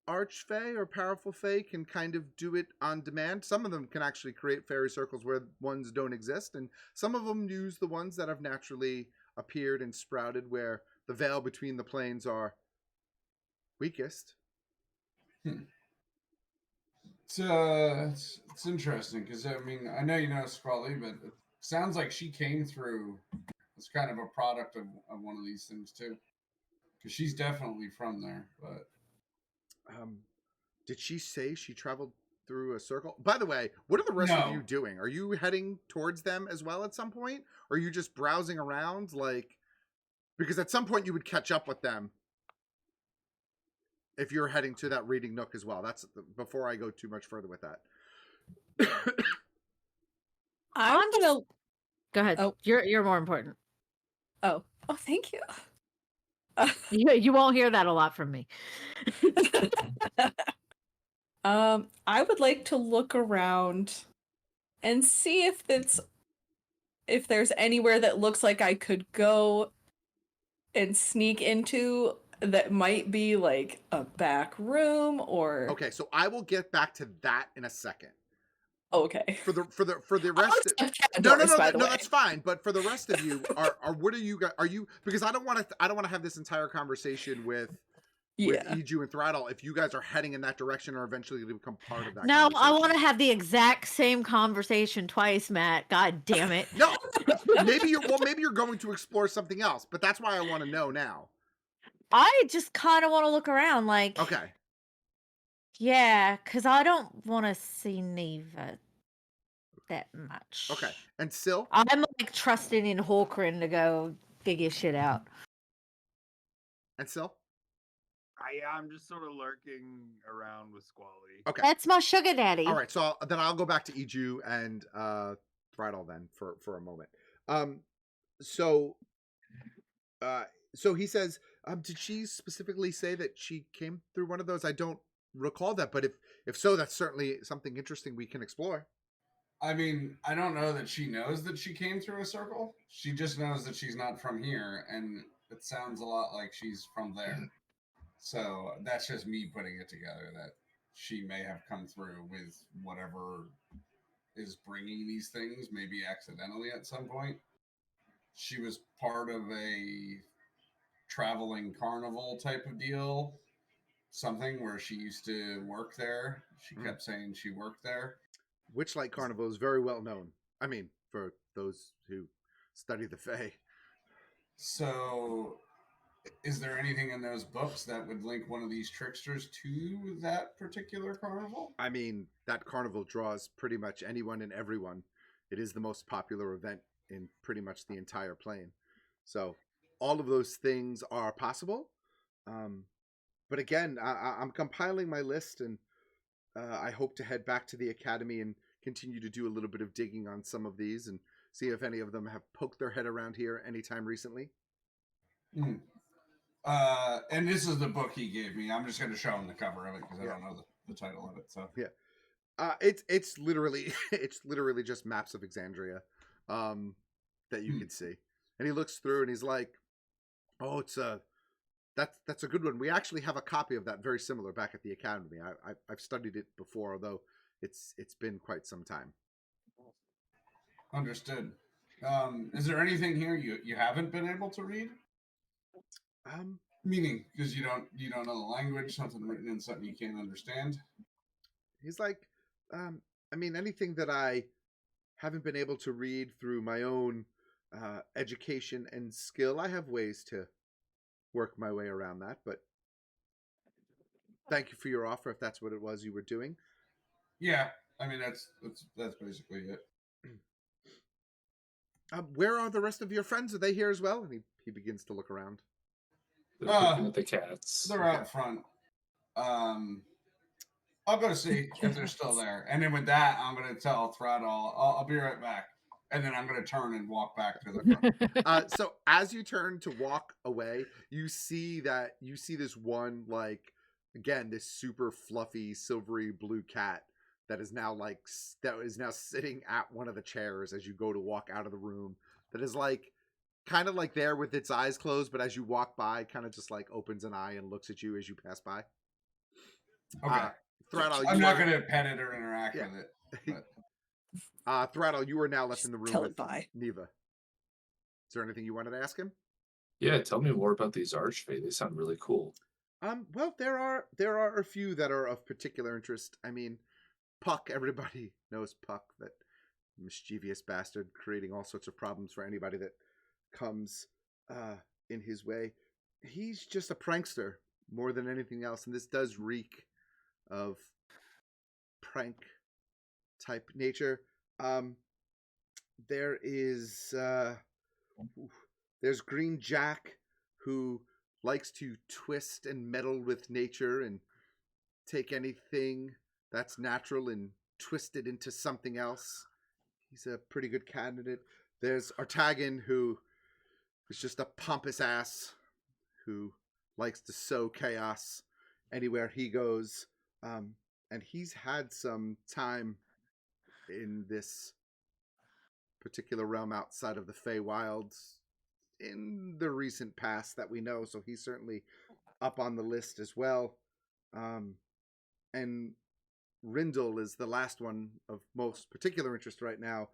Archfey or powerful Fey can kind of do it on demand. Some of them can actually create fairy circles where ones don't exist, and some of them use the ones that have naturally appeared and sprouted where the veil between the planes are weakest. It's interesting because I know you know Squally, but it sounds like she came through as kind of a product of one of these things too, because she's definitely from there. But did she say she traveled through a circle? By the way, what are the rest of you doing? Are you heading towards them as well at some point? Or are you just browsing around? Because at some point you would catch up with them if you're heading to that reading nook as well. That's before I go too much further with that. I'm gonna Go ahead. Oh. You're more important. Oh, thank you. You won't hear that a lot from me. I would like to look around and see if there's anywhere that looks like I could go and sneak into that might be like a back room or. Okay, so I will get back to that in a second. Okay. For the rest of no, that's fine. But for the rest of you, what are you guys? Are you, because I don't want to have this entire conversation with Iju and Throttle if you guys are heading in that direction or eventually going to become part of that. No, I want to have the exact same conversation twice, Matt. God damn it. No, maybe you're going to explore something else, but that's why I want to know now. I just kind of want to look around, Okay. Yeah, because I don't want to see Neva that much. Okay, and Sil? I'm trusting in Hawkrin to go figure shit out. And Sil? I'm just sort of lurking around with Squally. Okay. That's my sugar daddy. All right, so then I'll go back to Iju and Throttle then for a moment. So he says, did she specifically say that she came through one of those? I don't recall that, but if so, that's certainly something interesting we can explore. I mean, I don't know that she knows that she came through a circle. She just knows that she's not from here, and it sounds a lot like she's from there. So that's just me putting it together that she may have come through with whatever is bringing these things, maybe accidentally at some point. She was part of a traveling carnival type of deal, something where she used to work there. She kept saying she worked there. Witchlight Carnival is very well known. I mean, for those who study the Fae. So, is there anything in those books that would link one of these tricksters to that particular carnival? I mean, that carnival draws pretty much anyone and everyone. It is the most popular event in pretty much the entire plane. So, all of those things are possible. But again, I'm compiling my list, and I hope to head back to the academy and continue to do a little bit of digging on some of these and see if any of them have poked their head around here anytime recently. And this is the book he gave me. I'm just going to show him the cover of it because I don't know the title of it. So yeah, it's literally just maps of Exandria that you can see. And he looks through and he's like, "Oh, that's a good one. We actually have a copy of that very similar back at the academy. I've studied it before, although it's been quite some time." Understood. Is there anything here you haven't been able to read? Meaning, because you don't know the language, something written in something you can't understand. He's like, I mean, anything that I haven't been able to read through my own education and skill, I have ways to work my way around that. But thank you for your offer, if that's what it was you were doing. Yeah, I mean that's basically it. Where are the rest of your friends? Are they here as well? And he begins to look around. They're looking at the cats. They're out front. I'll go see if they're still there, and then with that, I'm going to tell Throttle, I'll be right back, and then I'm going to turn and walk back to the front. So as you turn to walk away, you see this one, like, again, this super fluffy silvery blue cat that is now sitting at one of the chairs as you go to walk out of the room. That is like kind of like there with its eyes closed, but as you walk by, kind of just like opens an eye and looks at you as you pass by. Okay. Throttle, I'm not going to pet it or interact with it. But... Throttle, you are now left in the room with bye. Neva. Is there anything you wanted to ask him? Yeah, tell me more about these archfey. They sound really cool. Well, there are a few that are of particular interest. I mean, Puck, everybody knows Puck, that mischievous bastard creating all sorts of problems for anybody that comes in his way. He's just a prankster more than anything else, and this does reek of prank type nature. There's Green Jack, who likes to twist and meddle with nature and take anything that's natural and twist it into something else. He's a pretty good candidate. There's Artagan, who is just a pompous ass who likes to sow chaos anywhere he goes. And he's had some time in this particular realm outside of the Feywilds in the recent past that we know, so he's certainly up on the list as well. And Rindle is the last one of most particular interest right now.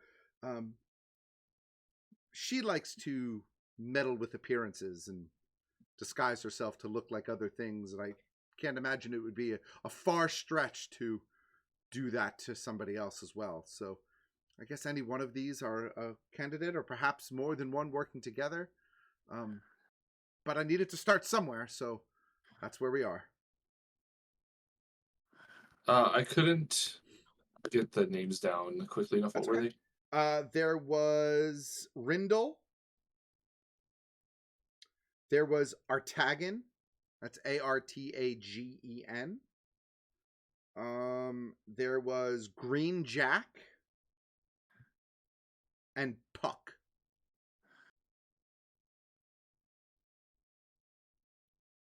She likes to meddle with appearances and disguise herself to look like other things, and I can't imagine it would be a far stretch to do that to somebody else as well. So I guess any one of these are a candidate, or perhaps more than one working together. But I needed to start somewhere, so that's where we are. I couldn't get the names down quickly enough. That's what were okay. they? There was Rindle. There was Artagan. That's Artagen. There was Green Jack. And Puck.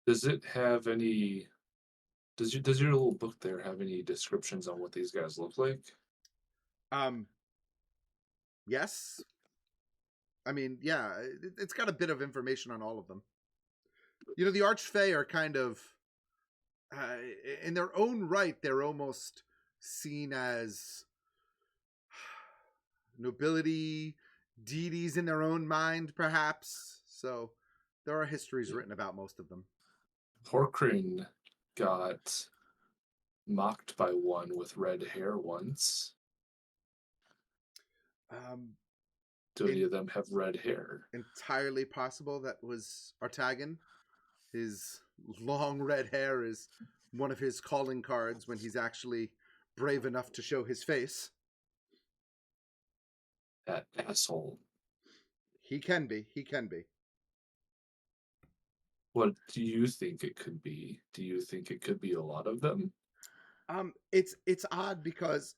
Does Does your little book there have any descriptions on what these guys look like? Yes. I mean, yeah, it's got a bit of information on all of them. You know, the Archfey are kind of, in their own right, they're almost seen as nobility, deities in their own mind, perhaps. So there are histories written about most of them. Horkrin got mocked by one with red hair once. Do any of them have red hair? Entirely possible that was Artagan. His long red hair is one of his calling cards when he's actually brave enough to show his face. That asshole. He can be. He can be. What do you think it could be? Do you think it could be a lot of them? It's odd because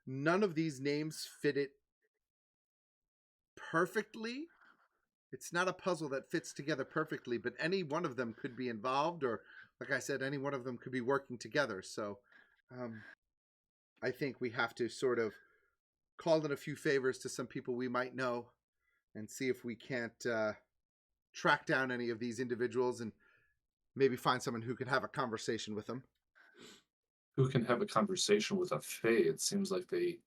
none of these names fit it perfectly. It's not a puzzle that fits together perfectly, but any one of them could be involved, or like I said, any one of them could be working together. So I think we have to sort of call in a few favors to some people we might know and see if we can't track down any of these individuals and maybe find someone who can have a conversation with them. Who can have a conversation with a Fae? It seems like they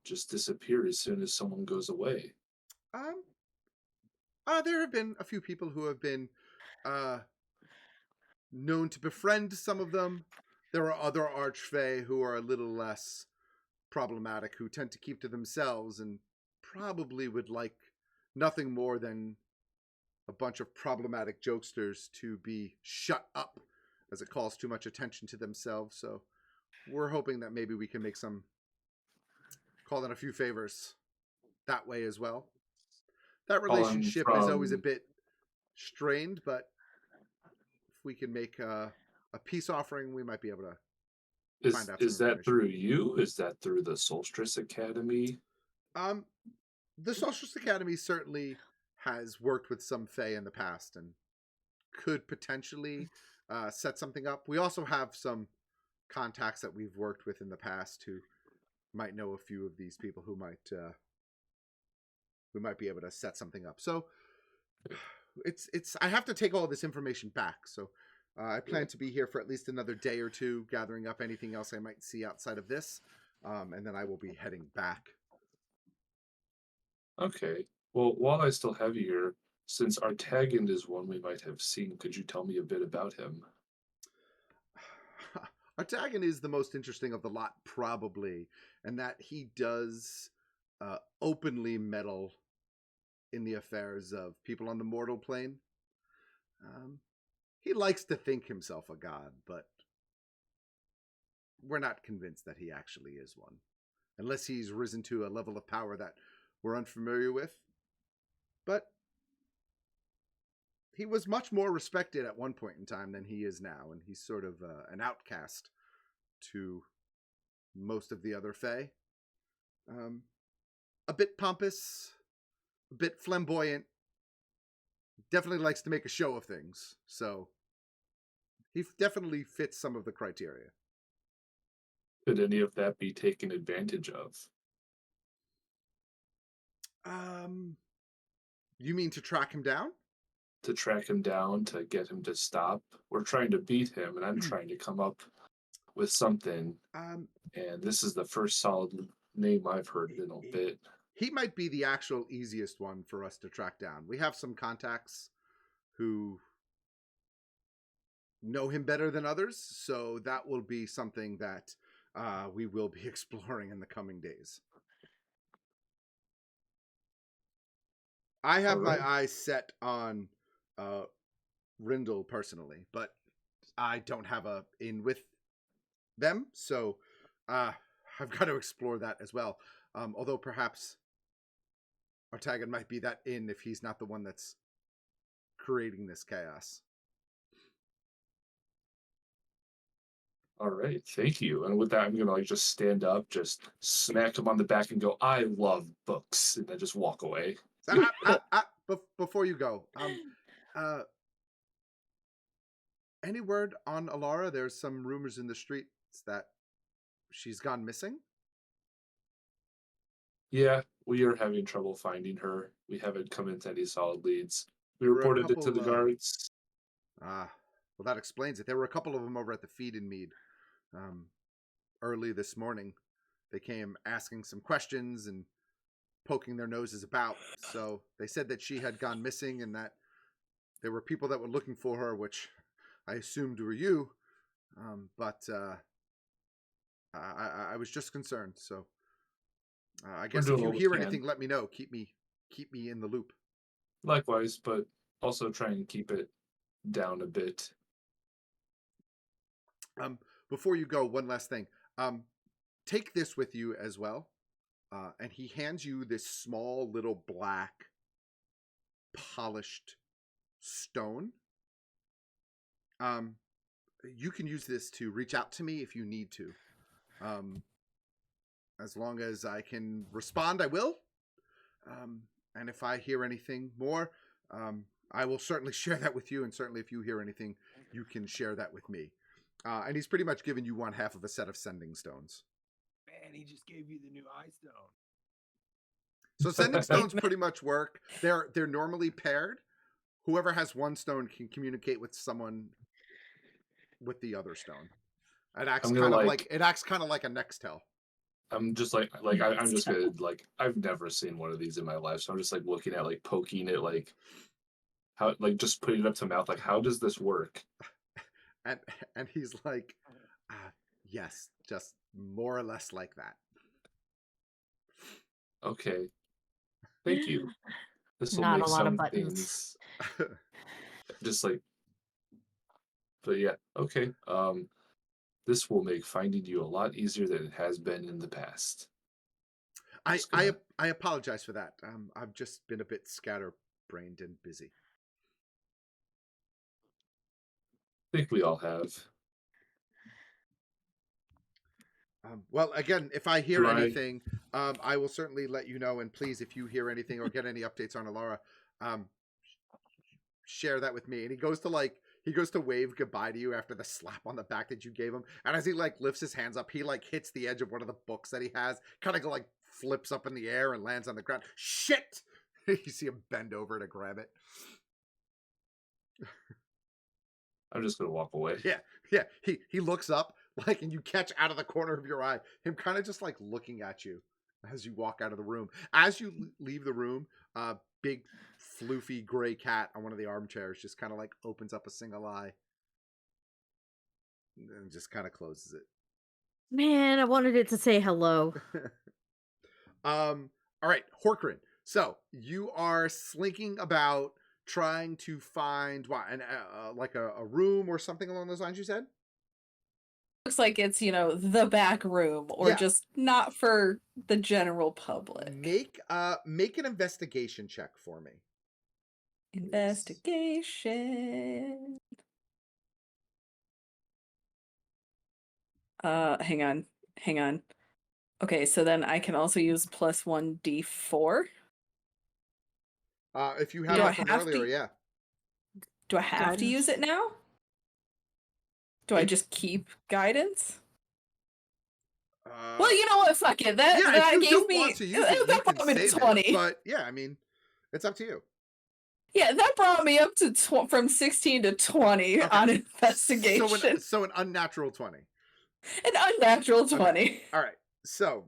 just disappear as soon as someone goes away. There have been a few people who have been known to befriend some of them. There are other Archfey who are a little less problematic, who tend to keep to themselves and probably would like nothing more than a bunch of problematic jokesters to be shut up, as it calls too much attention to themselves. So we're hoping that maybe we can make some, call in a few favors that way as well. That relationship is always a bit strained, but if we can make a peace offering, we might be able to find out. Is that through you? Is that through the Solstice Academy? The Solstice Academy certainly has worked with some Fae in the past and could potentially set something up. We also have some contacts that we've worked with in the past who might know a few of these people who might we might be able to set something up. So it's I have to take all this information back. So I plan to be here for at least another day or two, gathering up anything else I might see outside of this, and then I will be heading back. Okay. Well, while I still have you here, since Artagan is one we might have seen, could you tell me a bit about him? Artagan is the most interesting of the lot, probably, and that he does openly meddle in the affairs of people on the mortal plane. He likes to think himself a god, but we're not convinced that he actually is one, unless he's risen to a level of power that we're unfamiliar with. But he was much more respected at one point in time than he is now, and he's sort of an outcast to most of the other Fae. A bit pompous, a bit flamboyant, definitely likes to make a show of things, so he definitely fits some of the criteria. Could any of that be taken advantage of? You mean to track him down? To track him down, to get him to stop? We're trying to beat him, and I'm trying to come up with something. And this is the first solid name I've heard in a bit. He might be the actual easiest one for us to track down. We have some contacts who know him better than others, so that will be something that we will be exploring in the coming days. I have my eyes set on Rindle personally, but I don't have a in with them, so I've got to explore that as well. Although perhaps Artagan might be that in if he's not the one that's creating this chaos. All right, thank you. And with that, I'm gonna just stand up, just smack him on the back, and go, "I love books," and then just walk away. Before you go, Any word on Alara? There's some rumors in the streets that she's gone missing. Yeah, we are having trouble finding her. We haven't come into any solid leads. We There were a reported it to couple, the guards. well, that explains it. There were a couple of them over at the feed in Mead early this morning. They came asking some questions and poking their noses about. So they said that she had gone missing and that there were people that were looking for her, which I assumed were you. But I was just concerned. So I guess if you hear anything, let me know. Keep me in the loop. Likewise, but also try and keep it down a bit. Before you go, one last thing. Take this with you as well. And he hands you this small little black polished stone. You can use this to reach out to me if you need to. As long as I can respond, I will. And if I hear anything more, I will certainly share that with you. And certainly if you hear anything, you can share that with me. And he's pretty much given you 1/2 of a set of sending stones. Man, he just gave you the new eye stone. So sending stones pretty much work. They're normally paired. Whoever has one stone can communicate with someone with the other stone. It acts kind of like a Nextel. I'm just I'm just gonna I've never seen one of these in my life, so I'm just looking at poking it how just putting it up to mouth. How does this work? And he's like, yes, just more or less like that. Okay. Thank you. This will Not make a lot of some buttons. things just but yeah, okay. This will make finding you a lot easier than it has been in the past. I apologize for that. I've just been a bit scatterbrained and busy. I think we all have. Well, again, if I hear anything, I will certainly let you know. And please, if you hear anything or get any updates on Alara, share that with me. And he goes to wave goodbye to you after the slap on the back that you gave him. And as he lifts his hands up, he hits the edge of one of the books that he has, kind of flips up in the air and lands on the ground. Shit! You see him bend over to grab it. I'm just gonna walk away. Yeah. He looks up, and you catch out of the corner of your eye him kind of just looking at you as you walk out of the room. As you leave the room, big floofy gray cat on one of the armchairs just kind of opens up a single eye and just kind of closes it. Man, I wanted it to say hello. All right, Horkrin. So you are slinking about trying to find a room or something along those lines, you said? Looks like it's, the back room or just not for the general public. Make an investigation check for me. Investigation. Hang on. Okay, so then I can also use +1 D4. If you have it from earlier, yeah. Do I have to use it now? Do I just keep guidance? Well, you know what? Fuck it. That gave me. That brought me to 20. But yeah, I mean, it's up to you. Yeah, that brought me up to from 16 to 20 on investigation. So an unnatural 20. An unnatural 20. Okay. All right. So,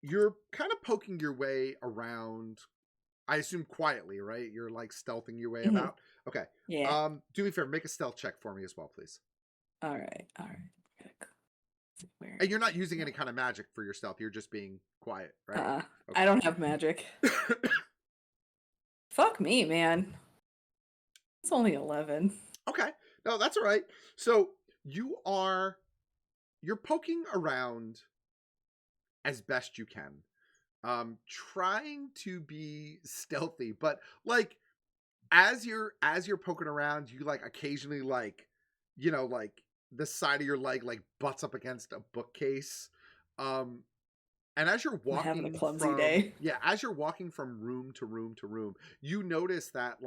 you're kind of poking your way around. I assume quietly, right? You're stealthing your way about. Okay. Yeah. Do me a favor, make a stealth check for me as well, please. All right. And you're not using any kind of magic for your stealth. You're just being quiet, right? Okay. I don't have magic. Fuck me, man. It's only 11. Okay. No, that's all right. So you're poking around as best you can. Trying to be stealthy, but as you're poking around, you occasionally the side of your leg butts up against a bookcase. And as you're walking, I'm having a clumsy day. Yeah, as you're walking from room to room to room, you notice that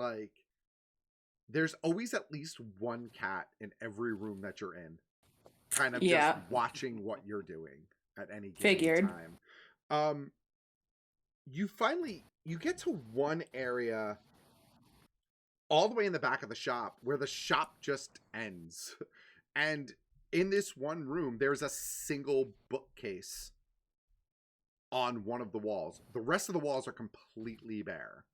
there's always at least one cat in every room that you're in, kind of just watching what you're doing at any given time. You get to one area all the way in the back of the shop where the shop just ends. And in this one room, there's a single bookcase on one of the walls. The rest of the walls are completely bare.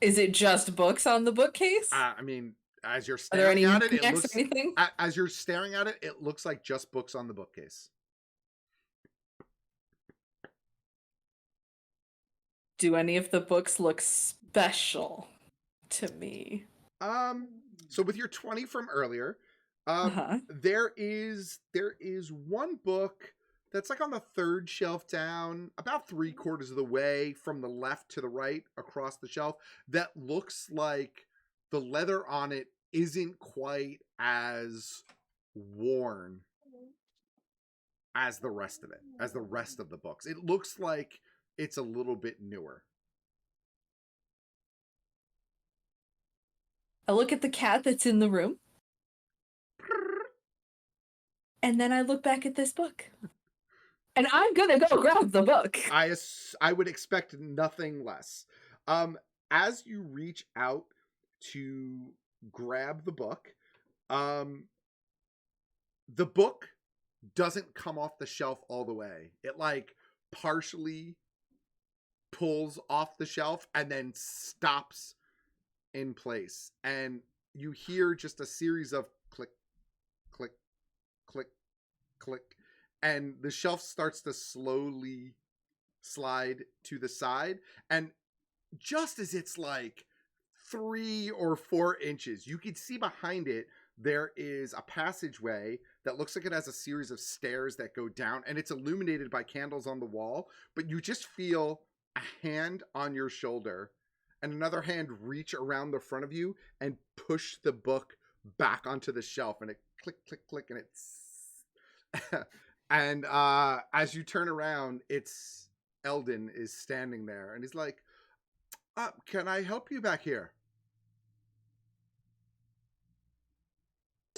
Is it just books on the bookcase? I mean, as you're staring at it, as you're staring at it, it looks like just books on the bookcase. Do any of the books look special to me? So with your 20 from earlier, there is one book that's like on the third shelf down, about 3/4 of the way from the left to the right across the shelf, that looks like the leather on it isn't quite as worn as the rest of it, as the rest of the books. It looks like it's a little bit newer. I look at the cat that's in the room. And then I look back at this book. And I'm gonna go grab the book. I would expect nothing less. As you reach out to grab the book doesn't come off the shelf all the way. It like partially pulls off the shelf and then stops in place. And you hear just a series of click, click, click, click. And the shelf starts to slowly slide to the side. And just as it's like 3 or 4 inches, you can see behind it, there is a passageway that looks like it has a series of stairs that go down, and it's illuminated by candles on the wall, but you just feel a hand on your shoulder and another hand reach around the front of you and push the book back onto the shelf, and it click, click, click, and it's... and as you turn around, it's Eldon is standing there, and he's like, can I help you back here?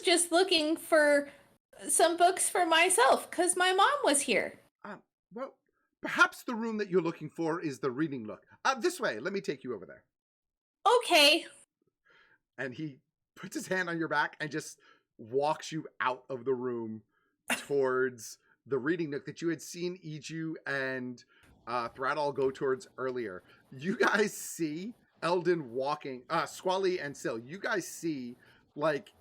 Just looking for some books for myself because my mom was here. Well, perhaps the room that you're looking for is the reading nook. This way, let me take you over there. Okay. And he puts his hand on your back and just walks you out of the room towards the reading nook that you had seen Iju and Thradal go towards earlier. You guys see Eldon walking, Squally and Sil, you guys see like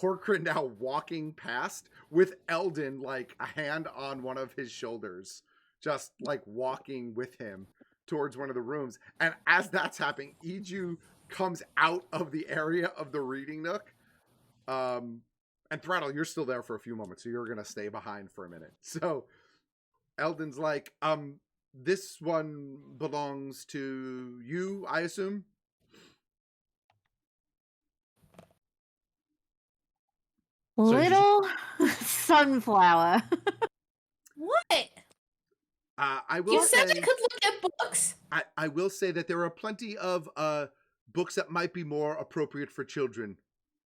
Horkra now walking past with Eldon like a hand on one of his shoulders, just like walking with him towards one of the rooms. And as that's happening, Iju comes out of the area of the reading nook. And Thradal, you're still there for a few moments, so you're gonna stay behind for a minute. So Eldon's like, this one belongs to you, I assume? Little sunflower. What? I will You say, said I could look at books. I will say that there are plenty of books that might be more appropriate for children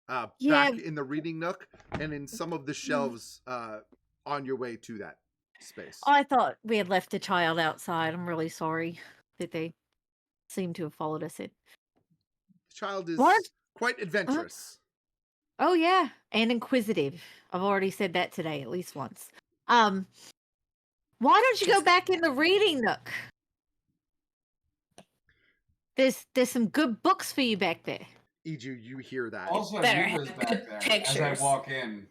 back in the reading nook and in some of the shelves on your way to that space. I thought we had left a child outside. I'm really sorry that they seem to have followed us in. The child is quite adventurous. Oh yeah, and inquisitive. I've already said that today at least once. Why don't you go back in the reading nook? There's some good books for you back there. Iju, you hear that? Also, Neva's back there. Pictures. As I walk in,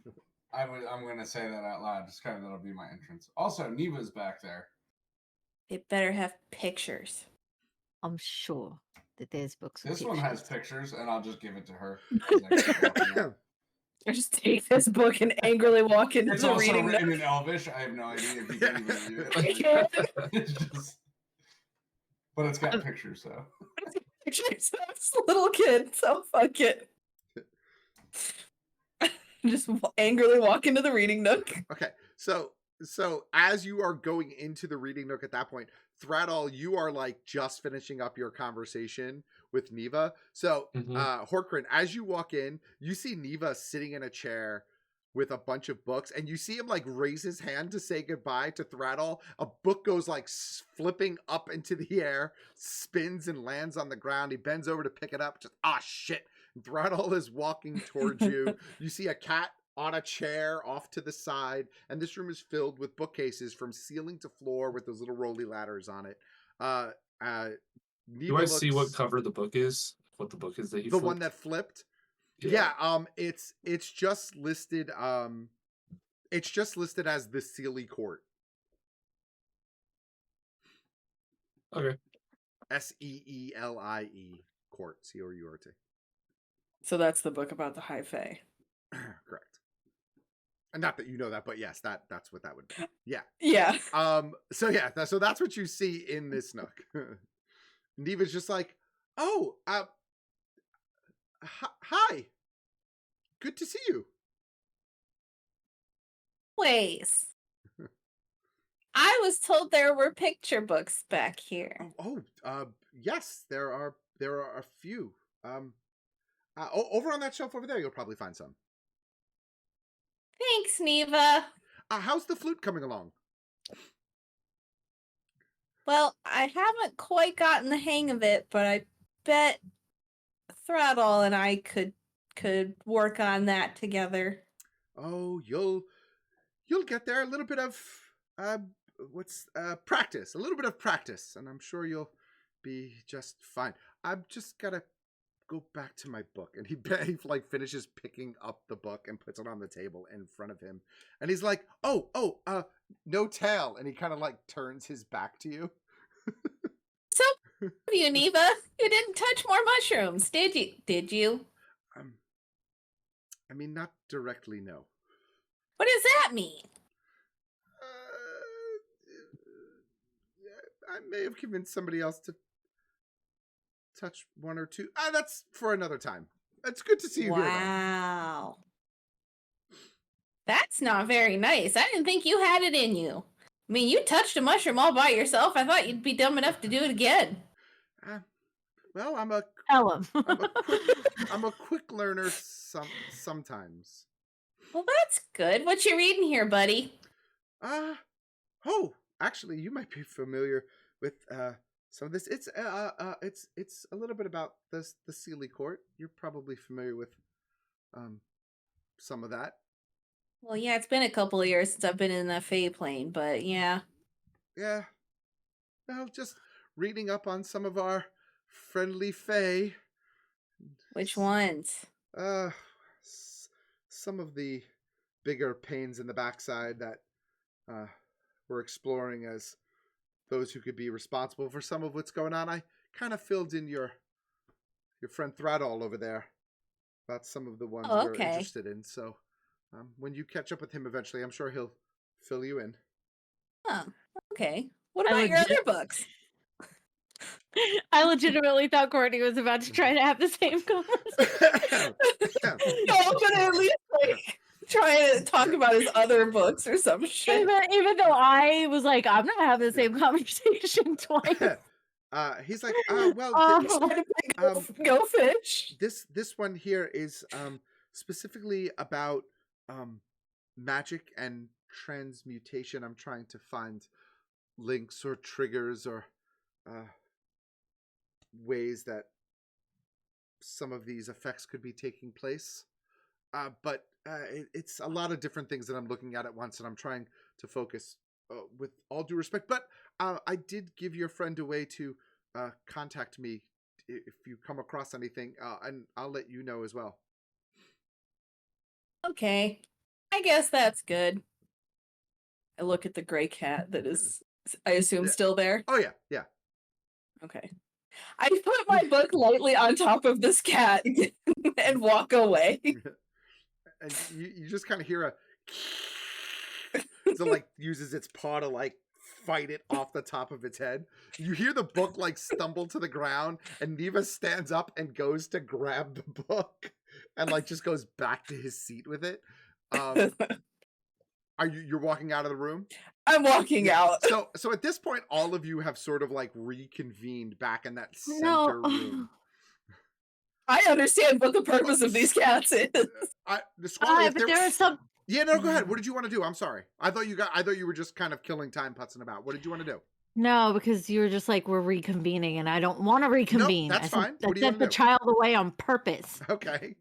I'm going to say that out loud. Just kind of that'll be my entrance. Also, Neva's back there. It better have pictures. I'm sure that there's books. This one has pictures, and I'll just give it to her. I just take this book and angrily walk into the reading nook. It's also written in Elvish. I have no idea if you can even read it. It's just... But it's got pictures, so. Pictures of this little kid, so fuck it. Just angrily walk into the reading nook. Okay, so as you are going into the reading nook at that point, Thradal, you are like just finishing up your conversation with Neva. So, Horkrin, as you walk in, you see Neva sitting in a chair with a bunch of books, and you see him like raise his hand to say goodbye to Thradal. A book goes like flipping up into the air, spins and lands on the ground. He bends over to pick it up, just shit. And Thradal is walking towards you. You see a cat on a chair off to the side, and this room is filled with bookcases from ceiling to floor with those little rolly ladders on it. Do I see what cover the book is? What the book is that he the flipped? one that flipped? Yeah. It's just listed as the Sealy Court. Okay. Seelie Court. C-O-U-R-T. So that's the book about the High Fae. Correct. And not that you know that, but yes, that's what that would be. Yeah. Yeah. So that's what you see in this nook. Neva's just like, hi. Good to see you. Ways. I was told there were picture books back here. Yes, there are a few. Over on that shelf over there, you'll probably find some. Thanks, Neva. How's the flute coming along? Well, I haven't quite gotten the hang of it, but I bet Thradal and I could work on that together. Oh, you'll get there. A little bit of practice. A little bit of practice, and I'm sure you'll be just fine. I've just gotta go back to my book. And he like finishes picking up the book and puts it on the table in front of him. And he's like, no tail. And he kind of like turns his back to you. So, you, Neva, you didn't touch more mushrooms, did you? Did you? I mean, not directly, no. What does that mean? I may have convinced somebody else to touch one or two. That's for another time. It's good to see you here. Wow. That's not very nice. I didn't think you had it in you. I mean, you touched a mushroom all by yourself. I thought you'd be dumb enough to do it again. Well, I'm a quick learner sometimes. Well, that's good. What you reading here, buddy? Actually, you might be familiar with some of this. It's a little bit about the Sealy Court. You're probably familiar with some of that. Well, yeah, it's been a couple of years since I've been in the Fae plane, but yeah. Yeah. Well, just reading up on some of our friendly Fae. Which ones? Some of the bigger pains in the backside that we're exploring as those who could be responsible for some of what's going on. I kind of filled in your friend Thradal over there about some of the ones we're interested in. So when you catch up with him eventually, I'm sure he'll fill you in. Oh, okay. What about your other books? I legitimately thought Courtney was about to try to have the same conversation. No, but at least like try to talk about his other books or some shit. Even though I was like, I'm not having the same conversation twice. He's like, Go fish. This one here is specifically about magic and transmutation. I'm trying to find links or triggers or ways that some of these effects could be taking place. But it's a lot of different things that I'm looking at once, and I'm trying to focus with all due respect. But I did give your friend a way to contact me if you come across anything, and I'll let you know as well. Okay. I guess that's good. I look at the gray cat that is, I assume, still there. Oh, yeah. Okay. I put my book lightly on top of this cat and walk away. And you just kind of hear so like uses its paw to like fight it off the top of its head. You hear the book like stumble to the ground, and Neva stands up and goes to grab the book and like just goes back to his seat with it. You're walking out of the room? I'm walking out. So at this point, all of you have sort of like reconvened back in that center room. I understand what the purpose of these cats is. Squally, but there are some. Yeah, no, go ahead. What did you want to do? I'm sorry. I thought you were just kind of killing time, putzing about. What did you want to do? No, because you were just like, we're reconvening, and I don't want to reconvene. Nope, that's fine. What do you I want sent to the do? child away on purpose. Okay.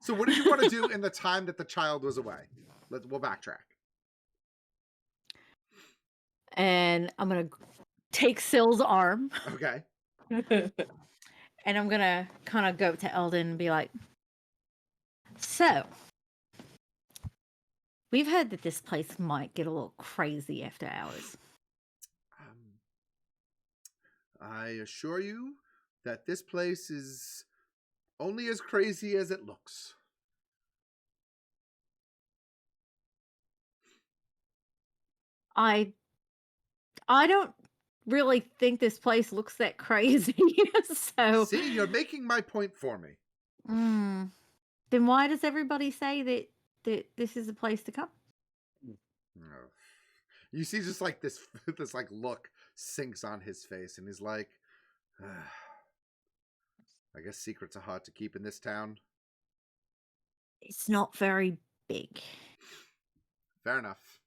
So what did you want to do in the time that the child was away? We'll backtrack. And I'm gonna take Syl's arm. Okay. And I'm gonna kind of go up to Eldon and be like, so, we've heard that this place might get a little crazy after hours. I assure you that this place is only as crazy as it looks. I don't really think this place looks that crazy. So see, you're making my point for me. Then why does everybody say that this is a place to come? You see, just like this like look sinks on his face, and he's like, "I guess secrets are hard to keep in this town." It's not very big. Fair enough.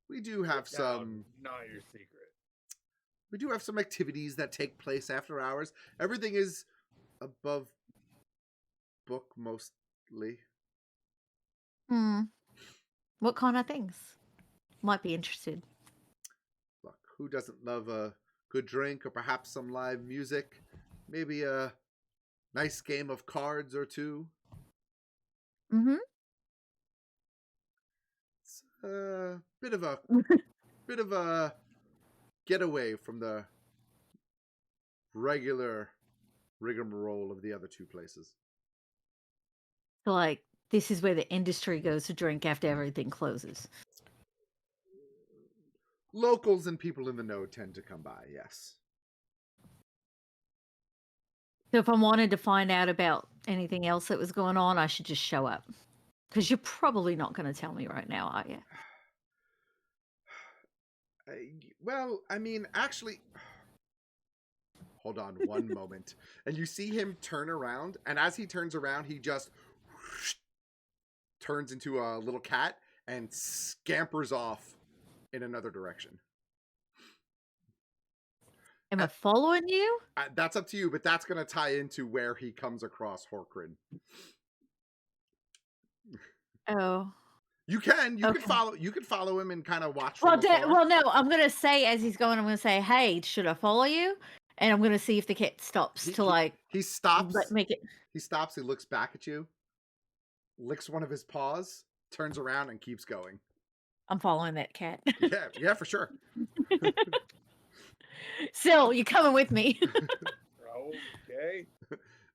We do have some. Not your secret. We do have some activities that take place after hours. Everything is above book mostly. What kind of things? Might be interested. Look, who doesn't love a good drink or perhaps some live music? Maybe a nice game of cards or two. It's a bit of a getaway from the regular rigmarole of the other two places. So, like, this is where the industry goes to drink after everything closes. Locals and people in the know tend to come by, yes. So if I wanted to find out about anything else that was going on, I should just show up. Because you're probably not going to tell me right now, are you? Well, I mean, actually... Hold on one moment. And you see him turn around, and as he turns around, he just turns into a little cat and scampers off in another direction. Am I following you? That's up to you, but that's going to tie into where he comes across Horkrid. Oh. You can follow him and kind of watch Well, from afar. well, no, I'm going to say as he's going, I'm going to say, hey, should I follow you? And I'm going to see if the cat stops He stops. Make it. He stops, he looks back at you, licks one of his paws, turns around and keeps going. I'm following that cat. Yeah, for sure. Syl, you're coming with me. Okay.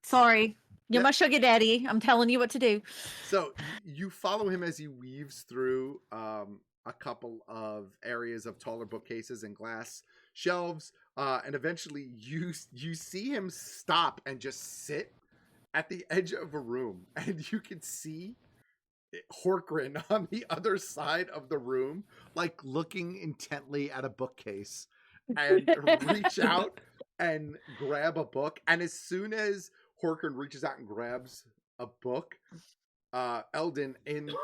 Sorry. You're my sugar daddy. I'm telling you what to do. So you follow him as he weaves through a couple of areas of taller bookcases and glass shelves, and eventually you see him stop and just sit at the edge of a room, and you can see Horkrin on the other side of the room, like looking intently at a bookcase, and reach out and grab a book. And as soon as Horkrin reaches out and grabs a book, Eldon,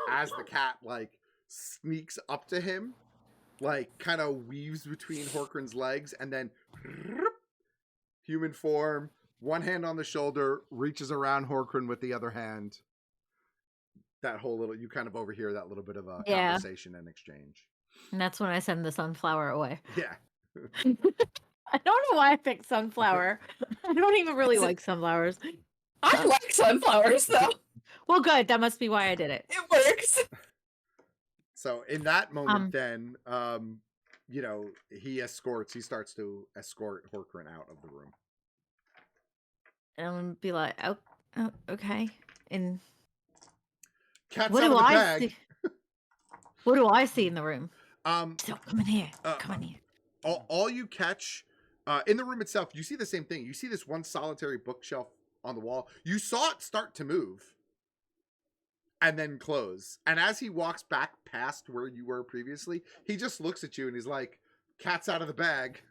as the cat, like sneaks up to him, like kind of weaves between Horkrin's legs, and then human form, one hand on the shoulder, reaches around Horkrin with the other hand. That whole little, you kind of overhear that little bit of a conversation and exchange. And that's when I send the sunflower away. Yeah. I don't know why I picked sunflower. I don't even really like sunflowers. I like sunflowers, though. Well, good. That must be why I did it. It works. So in that moment, then, he starts to escort Horkrin out of the room. And I'm going to be like, oh, okay. And Cat's out of the bag. See? What do I see in the room? So come in here. Come in here. All you catch in the room itself, you see the same thing. You see this one solitary bookshelf on the wall. You saw it start to move and then close. And as he walks back past where you were previously, he just looks at you and he's like, "Cat's out of the bag,"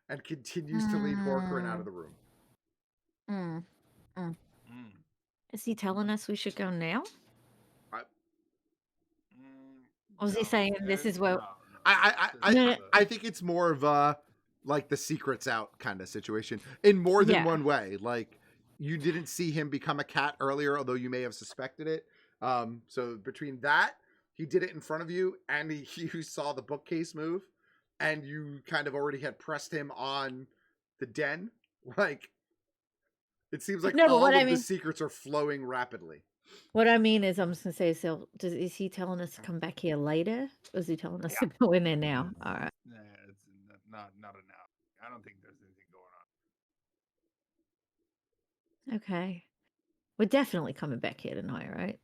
and continues to lead Horkrin out of the room. Is he telling us we should go now? Or was he No, saying this is where? no. I think it's more of a like the secret's out kind of situation in more than one way. Like you didn't see him become a cat earlier, although you may have suspected it. So between that, he did it in front of you, and you saw the bookcase move, and you kind of already had pressed him on the den. Like it seems like all of the secrets are flowing rapidly. What I mean is, I'm just gonna say, so is he telling us to come back here later? Or is he telling us to go in there now? All right. Nah, it's not a now. I don't think there's anything going on. Okay. We're definitely coming back here tonight, right?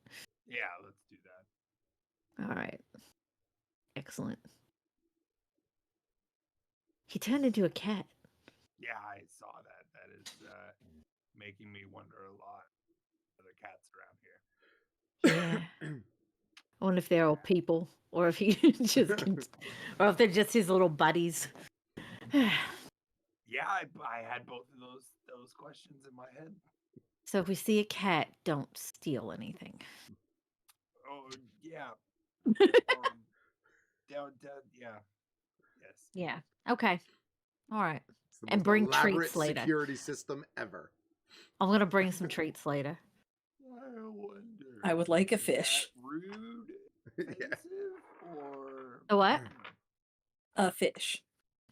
Yeah, let's do that. All right. Excellent. He turned into a cat. Yeah, I saw that. That is making me wonder a lot. Other cats around here. Yeah. I wonder if they're all people, or if he just, or if they're just his little buddies. Yeah, I had both of those questions in my head. So if we see a cat, don't steal anything. Oh yeah. Yeah. Yes. Yeah. Okay. All right. It's the And most bring elaborate treats later. security system ever. I'm gonna bring some treats later. I wonder. I would like a fish. Rude, offensive, or A what? A fish.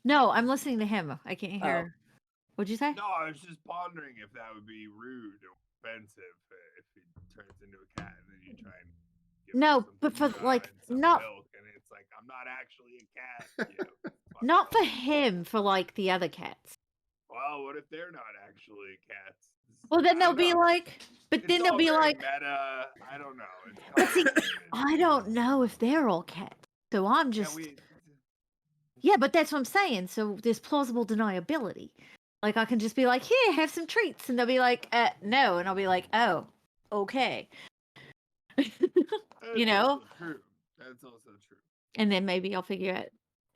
No, I'm listening to him. I can't hear. What'd you say? No, I was just pondering if that would be rude or offensive if he turns into a cat and then you try and give him No, some but for tuna like and some not milk, and it's like I'm not actually a cat. You know, not for him, for like the other cats. Well, what if they're not actually cats? Well, then I they'll don't be know. like, but It's then they'll all be very like, meta. I don't know. It's but see, complicated. I don't know if they're all cats. So I'm just, yeah, but that's what I'm saying. So there's plausible deniability. Like I can just be like, here, have some treats, and they'll be like, no, and I'll be like, oh, okay. You know? Also true. That's also true. And then maybe I'll figure out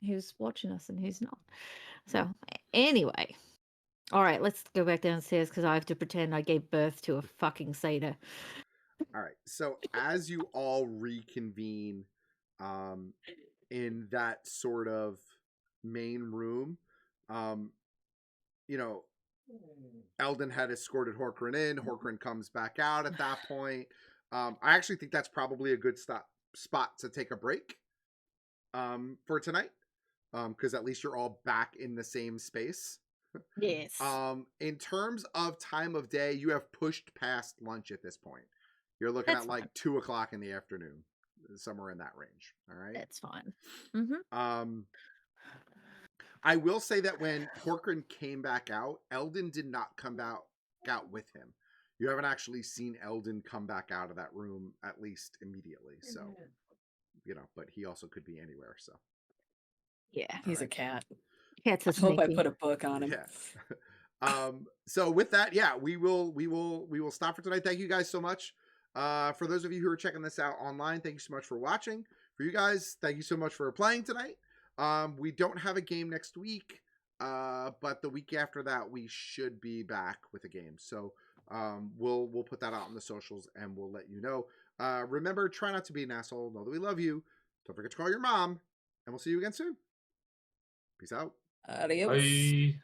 who's watching us and who's not. So anyway, all right, let's go back downstairs because I have to pretend I gave birth to a fucking satyr. All right. So as you all reconvene in that sort of main room, you know, Eldon had escorted Horkran in. Horkran comes back out at that point. I actually think that's probably a good spot to take a break for tonight, because at least you're all back in the same space. Yes. In terms of time of day, you have pushed past lunch at this point. You're looking at like 2 o'clock in the afternoon, somewhere in that range. All right. That's fine. Mm-hmm. I will say that when Horkran came back out, Eldon did not come out with him. You haven't actually seen Eldon come back out of that room, at least immediately. So, you know, but he also could be anywhere. So, yeah, he's a cat. Cats I are hope I sneaky. put a book on him. Yeah. So with that, yeah, we will stop for tonight. Thank you guys so much. For those of you who are checking this out online, thank you so much for watching. For you guys, thank you so much for playing tonight. We don't have a game next week, but the week after that we should be back with a game. So we'll put that out on the socials and we'll let you know. Remember, try not to be an asshole. Know that we love you. Don't forget to call your mom, and we'll see you again soon. Peace out. Adios. Bye.